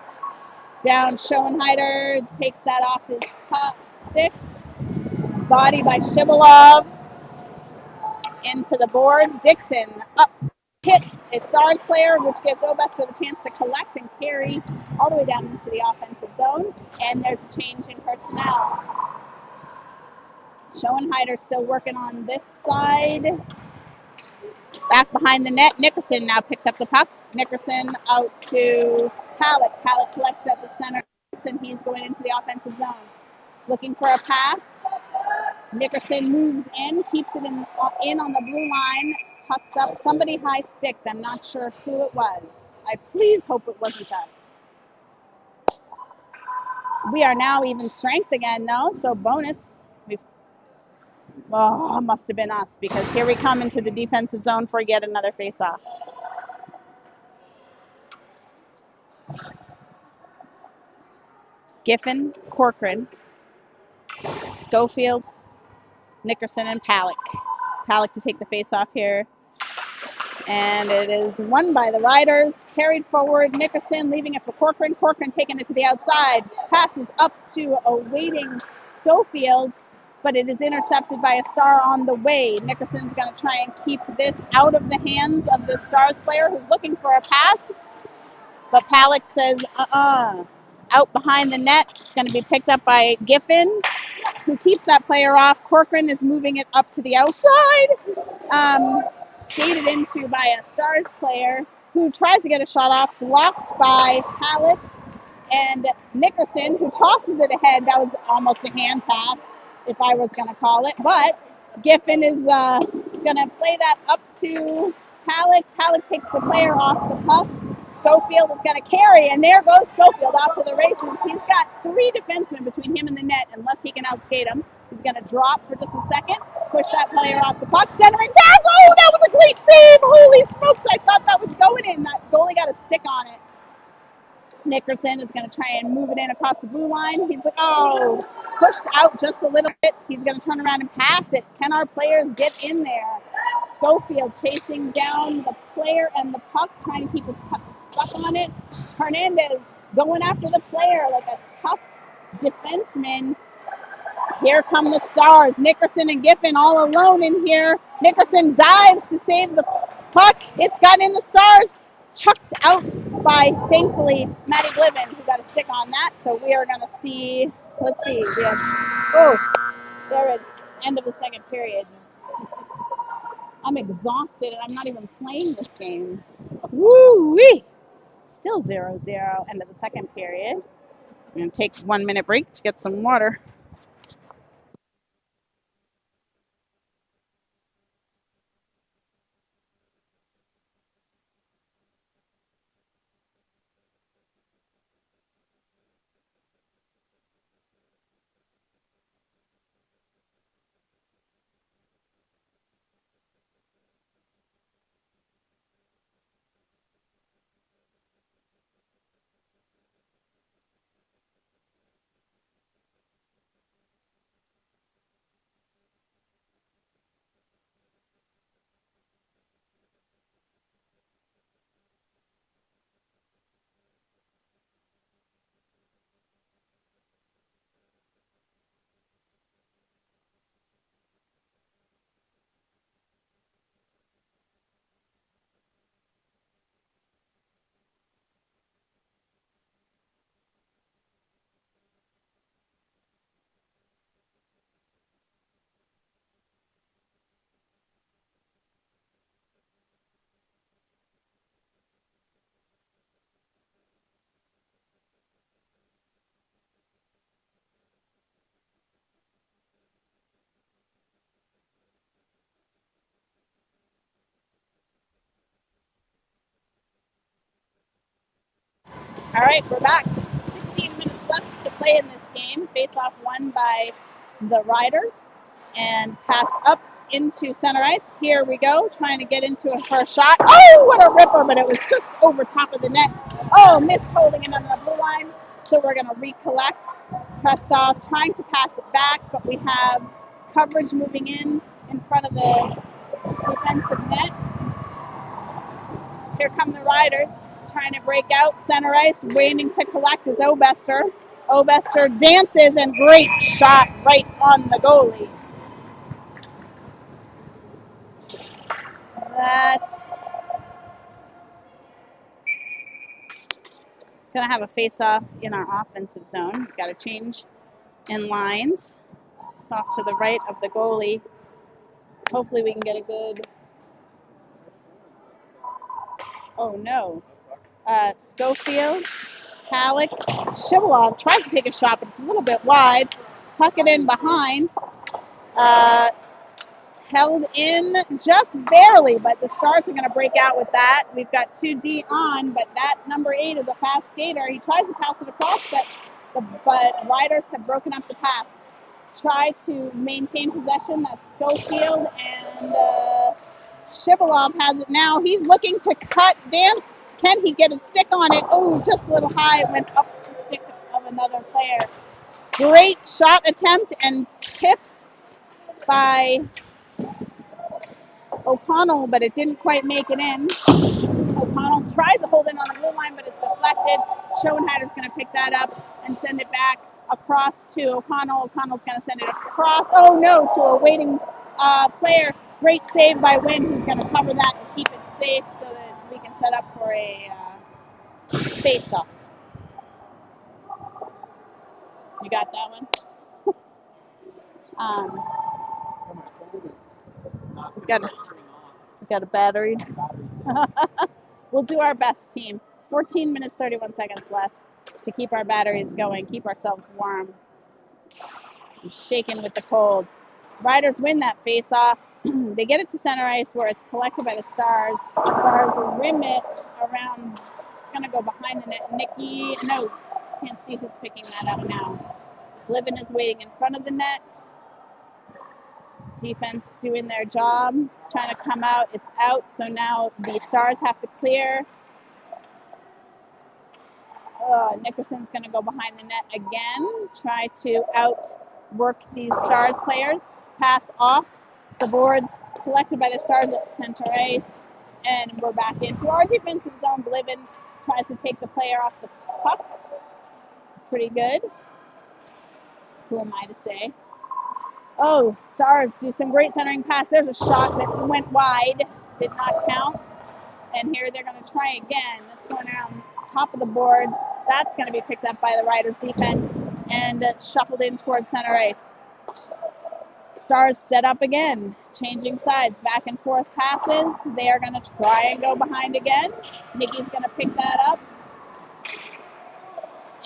Down Schoenheider, takes that off his stick. Body by Shibalov. Into the boards. Dixon up, hits a Stars player, which gives Obester the chance to collect and carry all the way down into the offensive zone. And there's a change in personnel. Schoenheider still working on this side. Back behind the net, Nickerson now picks up the puck. Nickerson out to Palik. Palik collects at the center, and he's going into the offensive zone. Looking for a pass. Nickerson moves in, keeps it in on the blue line, pucks up. Somebody high-sticked. I'm not sure who it was. I please hope it wasn't us. We are now even strength again, though, so bonus. Must have been us, because here we come into the defensive zone for yet another face-off. Giffen, Corcoran, Schofield, Nickerson, and Palik. Palik to take the face-off here. And it is won by the Riders. Carried forward, Nickerson leaving it for Corcoran. Corcoran taking it to the outside. Passes up to a waiting Schofield. but it is intercepted by a Star on the way. Nickerson's going to try and keep this out of the hands of the Stars player who's looking for a pass. But Palick says, out behind the net. It's going to be picked up by Giffen, who keeps that player off. Corcoran is moving it up to the outside. Skated into by a Stars player who tries to get a shot off, blocked by Palick and Nickerson, who tosses it ahead. That was almost a hand pass, if I was going to call it. But Giffen is going to play that up to Palick. Palick takes the player off the puck. Schofield is going to carry, and there goes Schofield off to the races. He's got 3 defensemen between him and the net, unless he can outskate him. He's going to drop for just a second, push that player off the puck, centering pass. Oh, that was a great save. Holy smokes, I thought that was going in. That goalie got a stick on it. Nickerson is going to try and move it in across the blue line. He's like, pushed out just a little bit. He's going to turn around and pass it. Can our players get in there? Schofield chasing down the player and the puck, trying to keep his puck stuck on it. Hernandez going after the player like a tough defenseman. Here come the Stars. Nickerson and Giffen all alone in here. Nickerson dives to save the puck. It's gotten in the Stars. Chucked out by, thankfully, Matty Glivin, who got a stick on that. So we are going to see, let's see. We have, they're at the end of the second period. I'm exhausted and I'm not even playing this game. Woo-wee! Still 0-0, end of the second period. I'm going to take 1 minute break to get some water. All right, we're back. 16 minutes left to play in this game. Face-off won by the Riders and passed up into center ice. Here we go, trying to get into it for a shot. Oh, what a ripper, but it was just over top of the net. Oh, missed holding it on the blue line. So we're going to recollect. Prestov trying to pass it back, but we have coverage moving in front of the defensive net. Here come the Riders. Trying to break out center ice, waiting to collect is Obester. Obester dances and great shot right on the goalie. That's gonna have a face-off in our offensive zone. Got to change in lines. Just off to the right of the goalie. Hopefully we can get a good. Oh no. Schofield, Palick, Shivalov tries to take a shot, but it's a little bit wide. Tuck it in behind. Held in just barely, but the Stars are going to break out with that. We've got 2D on, but that number 8 is a fast skater. He tries to pass it across, but Riders have broken up the pass. Try to maintain possession. That's Schofield, and Shivalov has it now. He's looking to cut, dance. Can he get a stick on it? Oh, just a little high. It went up the stick of another player. Great shot attempt and tip by O'Connell, but it didn't quite make it in. O'Connell tries to hold it on the blue line, but it's deflected. Schoenheider's going to pick that up and send it back across to O'Connell. O'Connell's going to send it across. Oh no, to a waiting player. Great save by Wynn, who's going to cover that and keep it safe so that we can set up for a face-off. You got that one? We got a battery. We'll do our best, team. 14 minutes, 31 seconds left to keep our batteries going, keep ourselves warm. I'm shaking with the cold. Riders win that face-off. They get it to center ice where it's collected by the Stars. Stars rim it around. It's going to go behind the net. Nikki, no, can't see who's picking that up now. Bliven is waiting in front of the net. Defense doing their job, trying to come out. It's out, so now the Stars have to clear. Nickerson's going to go behind the net again, try to outwork these Stars players. Pass off the boards, collected by the Stars at center ice, and we're back into our defensive zone. Bliven tries to take the player off the puck. Pretty good. Who am I to say? Oh, Stars do some great centering pass. There's a shot that went wide, did not count. And here they're going to try again. That's going around top of the boards. That's going to be picked up by the Riders defense and shuffled in towards center ice. Stars set up again, changing sides, back and forth passes. They are going to try and go behind again. Nikki's going to pick that up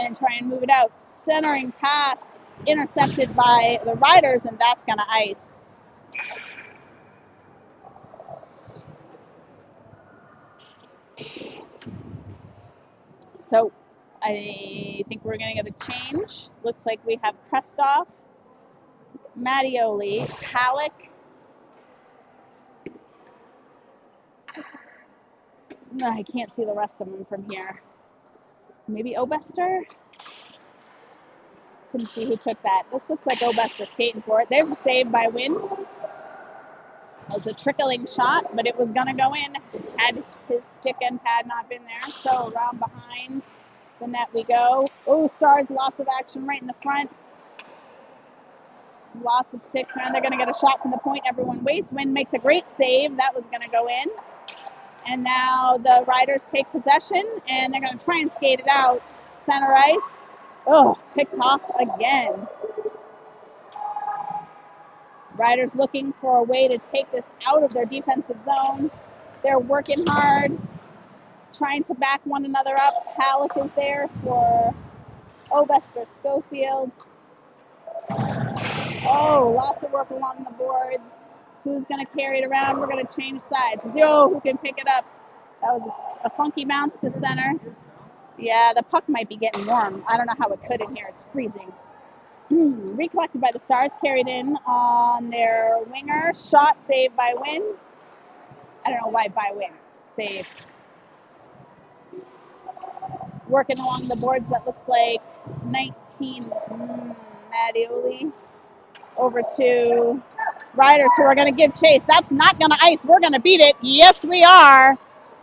and try and move it out. Centering pass intercepted by the Riders, and that's going to ice. So I think we're going to get a change. Looks like we have Krestoff, Mattioli, Halleck. No, I can't see the rest of them from here. Maybe Obester? Couldn't see who took that. This looks like Obester skating for it. There's a save by Wynn. It was a trickling shot, but it was going to go in had his stick and pad not been there. So around behind the net we go. Oh, Stars, lots of action right in the front. Lots of sticks around. They're going to get a shot from the point. Everyone waits. Wynn makes a great save. That was going to go in. And now the Riders take possession, and they're going to try and skate it out. Center ice. Oh, picked off again. Riders looking for a way to take this out of their defensive zone. They're working hard, trying to back one another up. Halleck is there for Obester Schofield. Oh, lots of work along the boards. Who's going to carry it around? We're going to change sides. Zio, who can pick it up? That was a funky bounce to center. Yeah, the puck might be getting warm. I don't know how it could in here. It's freezing. Recollected by the Stars, carried in on their winger. Shot saved by Wynn. I don't know why by Wynn. Save. Working along the boards, that looks like 19 Mattioli. Over to Riders, who are going to give chase. That's not going to ice. We're going to beat it. Yes, we are.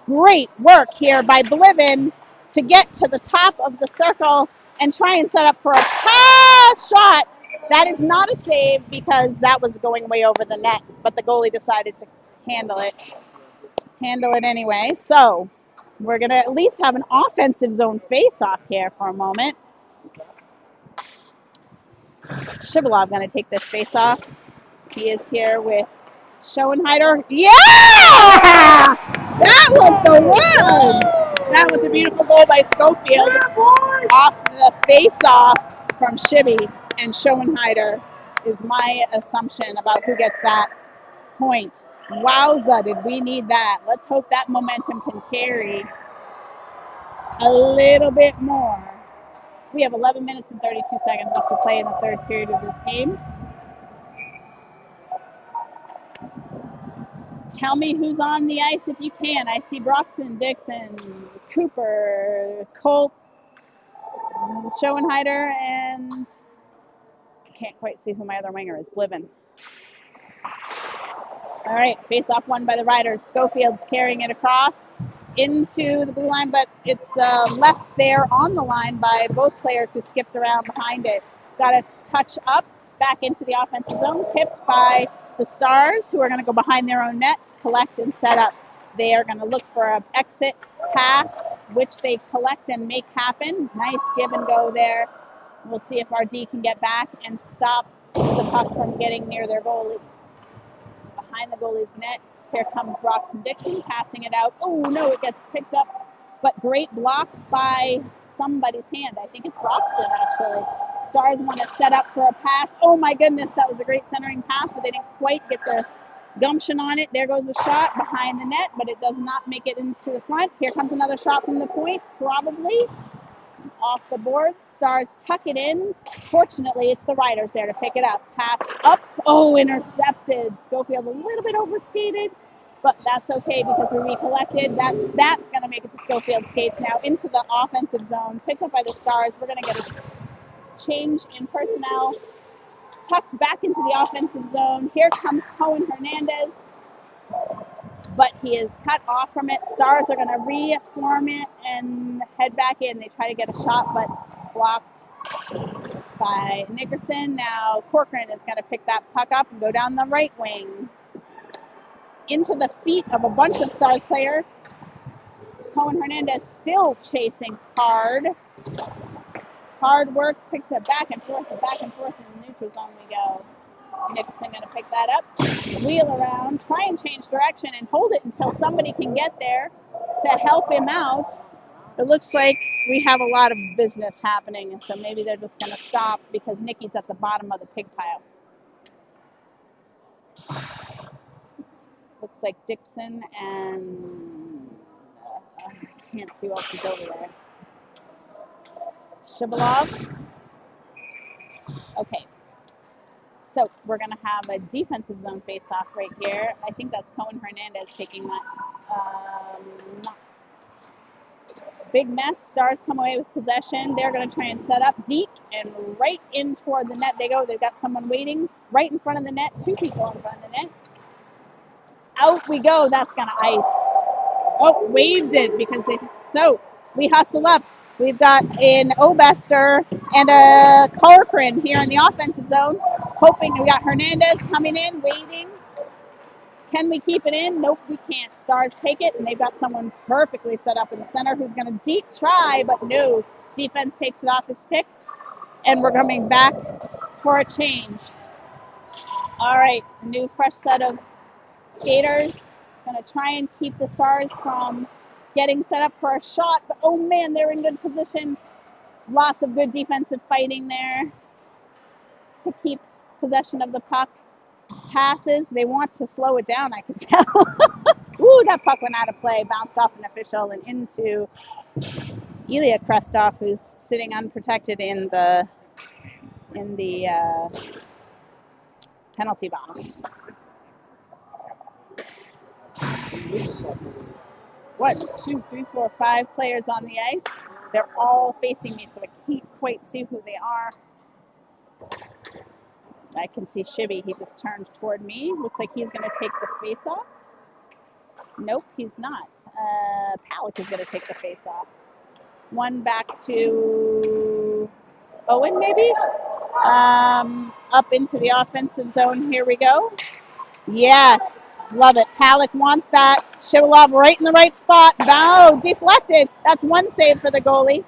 Great work here by Bliven to get to the top of the circle and try and set up for a pass shot. That is not a save because that was going way over the net, but the goalie decided to handle it anyway. So we're going to at least have an offensive zone face-off here for a moment. Shivalov going to take this face-off. He is here with Schoenheider. Yeah! That was the one! That was a beautiful goal by Schofield off the face-off from Shibby, and Schoenheider is my assumption about who gets that point. Wowza, did we need that. Let's hope that momentum can carry a little bit more. We have 11 minutes and 32 seconds left to play in the third period of this game. Tell me who's on the ice if you can. I see Broxton, Dixon, Cooper, Colt, Schoenheider, and I can't quite see who my other winger is, Bliven. All right, face-off won by the Riders. Schofield's carrying it across into the blue line, but it's left there on the line by both players who skipped around behind it. got a touch up back into the offensive zone, tipped by the Stars, who are going to go behind their own net, collect and set up. They are going to look for an exit pass, which they collect and make happen. Nice give and go there. We'll see if our D can get back and stop the puck from getting near their goalie. Behind the goalie's net, here comes Broxton Dixon, passing it out. Oh, no, it gets picked up, but great block by somebody's hand. I think it's Broxton, actually. Stars want to set up for a pass. Oh, my goodness, that was a great centering pass, but they didn't quite get the gumption on it. There goes a shot behind the net, but it does not make it into the front. Here comes another shot from the point, probably off the boards. Stars tuck it in. Fortunately, it's the Riders there to pick it up. Pass up. Oh, intercepted. Schofield a little bit overskated, but that's okay because we recollected. That's going to make it to Schofield skates now into the offensive zone. Picked up by the Stars. We're going to get a change in personnel. Tucked back into the offensive zone. Here comes Cohen Hernandez, but he is cut off from it. Stars are going to reform it and head back in. They try to get a shot, but blocked by Nickerson. Now Corcoran is going to pick that puck up and go down the right wing into the feet of a bunch of Stars players. Cohen Hernandez still chasing hard. Hard work, picked it back and forth in the neutral zone we go. Nicholson going to pick that up, wheel around, try and change direction and hold it until somebody can get there to help him out. It looks like we have a lot of business happening, and so maybe they're just going to stop because Nikki's at the bottom of the pig pile. Looks like Dixon and I can't see what else is over there. Shibalov. Okay. So we're going to have a defensive zone face-off right here. I think that's Cohen Hernandez taking that. Big mess. Stars come away with possession. They're going to try and set up deep and right in toward the net they go. They've got someone waiting right in front of the net. Two people in front of the net. Out we go. That's going to ice. Oh, waved it because they... So we hustle up. We've got an Obester and a Corcoran here in the offensive zone. Hoping we got Hernandez coming in, waiting. Can we keep it in? Nope, we can't. Stars take it, and they've got someone perfectly set up in the center who's going to deep try, but no. Defense takes it off his stick, and we're coming back for a change. All right, a new fresh set of skaters. Going to try and keep the Stars from getting set up for a shot, but oh man, they're in good position. Lots of good defensive fighting there to keep possession of the puck. Passes, they want to slow it down, I can tell. Ooh, that puck went out of play, bounced off an official and into Ilya Krestov, who's sitting unprotected in the penalty box. 2, 3, 4, 5 players on the ice. They're all facing me, so I can't quite see who they are. I can see Shibby. He just turned toward me. Looks like he's going to take the face-off. Nope, he's not. Palick is going to take the face-off. One back to Owen, maybe? Up into the offensive zone. Here we go. Yes, love it. Palick wants that. Shibalov right in the right spot. No, deflected. That's one save for the goalie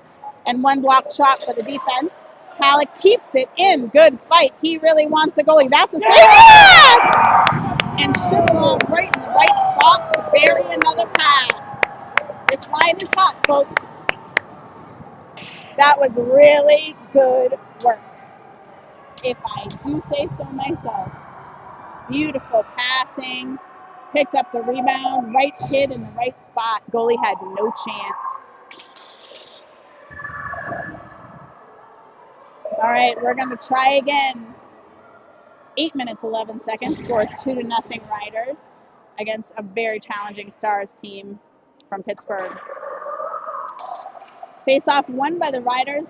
and one blocked shot for the defense. Palick keeps it in. Good fight. He really wants the goalie. That's a save. Yes! And Shibalov right in the right spot to bury another pass. This line is hot, folks. That was really good work, if I do say so myself. Beautiful passing. Picked up the rebound. Right kid in the right spot. Goalie had no chance. All right, we're going to try again. 8 minutes, 11 seconds. Scores 2-0 Riders against a very challenging Stars team from Pittsburgh. Face-off won by the Riders.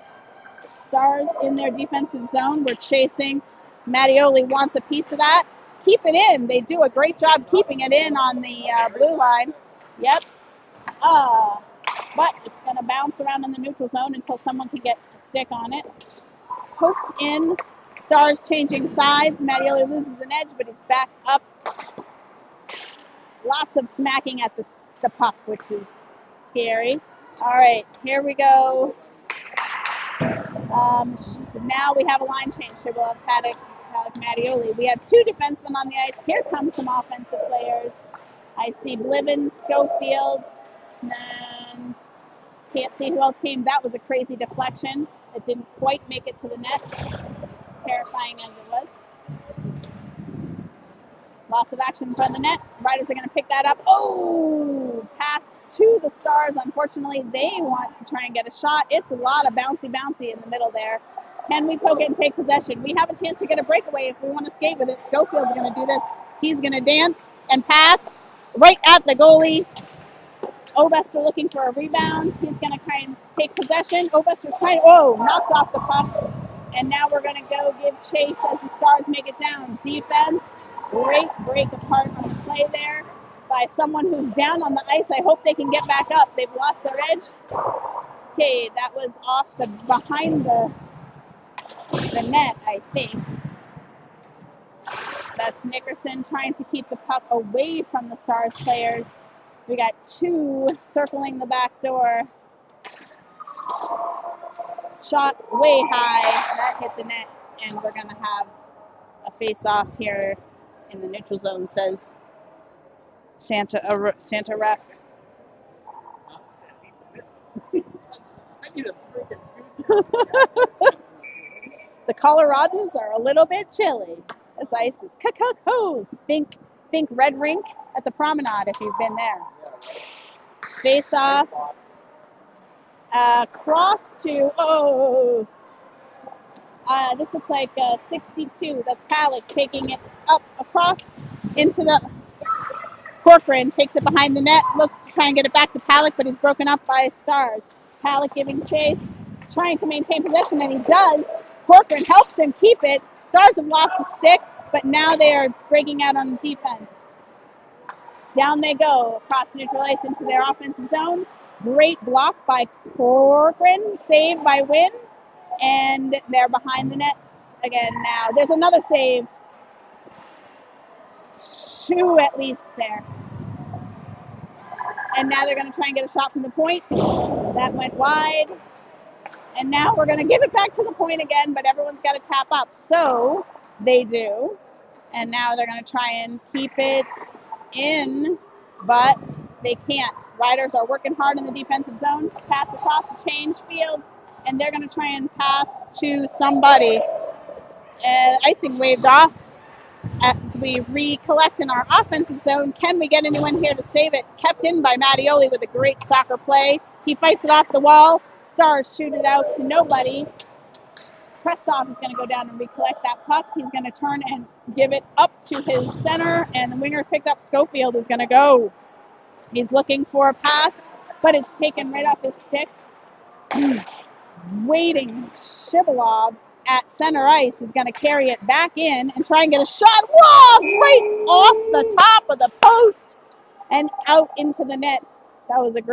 Stars in their defensive zone. We're chasing. Mattioli wants a piece of that. Keep it in. They do a great job keeping it in on the blue line. Yep. But it's going to bounce around in the neutral zone until someone can get a stick on it. poked in. Stars changing sides. Mattioli loses an edge, but he's back up. Lots of smacking at the puck, which is scary. All right, here we go. So now we have a line change. So we'll have Paddock, Mattioli. We have two defensemen on the ice. Here come some offensive players. I see Blivens, Schofield, and can't see who else came. That was a crazy deflection. It didn't quite make it to the net. Terrifying as it was. Lots of action in front of the net. Riders are going to pick that up. Oh, pass to the Stars. Unfortunately, they want to try and get a shot. It's a lot of bouncy in the middle there. Can we poke it and take possession? We have a chance to get a breakaway if we want to skate with it. Schofield's going to do this. He's going to dance and pass right at the goalie. Ovester looking for a rebound. He's going to try and take possession. Ovester trying, knocked off the puck. And now we're going to go give chase as the Stars make it down. Defense, great break apart on the play there by someone who's down on the ice. I hope they can get back up. They've lost their edge. Okay, that was off behind the net, I think. That's Nickerson trying to keep the puck away from the Stars players. We got two circling the back door. Shot way high. That hit the net, and we're going to have a face-off here in the neutral zone, says Santa ref. The Coloradans are a little bit chilly. This ice is cold. Think Red Rink at the Promenade if you've been there. Face off. Cross to, this looks like 62. That's Palick taking it up across into the Corcoran, takes it behind the net, looks to try and get it back to Palick, but he's broken up by Stars. Palick giving chase, trying to maintain possession, and he does. Corcoran helps him keep it. Stars have lost a stick, but now they are breaking out on defense. Down they go across neutral ice into their offensive zone. Great block by Corcoran, saved by Wynn, and they're behind the nets again now. There's another save. Two at least there. And now they're going to try and get a shot from the point. That went wide. And now we're going to give it back to the point again, but everyone's got to tap up. So they do. And now they're going to try and keep it in, but they can't. Riders are working hard in the defensive zone. Pass across the change fields, and they're going to try and pass to somebody. Icing waved off as we recollect in our offensive zone. Can we get anyone here to save it? Kept in by Mattioli with a great soccer play. He fights it off the wall. Stars shoot it out to nobody. Krestov is going to go down and recollect that puck. He's going to turn and give it up to his center, and the winger picked up. Schofield is going to go. He's looking for a pass, but it's taken right off his stick. Waiting, Shivalov at center ice is going to carry it back in and try and get a shot. Whoa! Right off the top of the post and out into the net. That was a great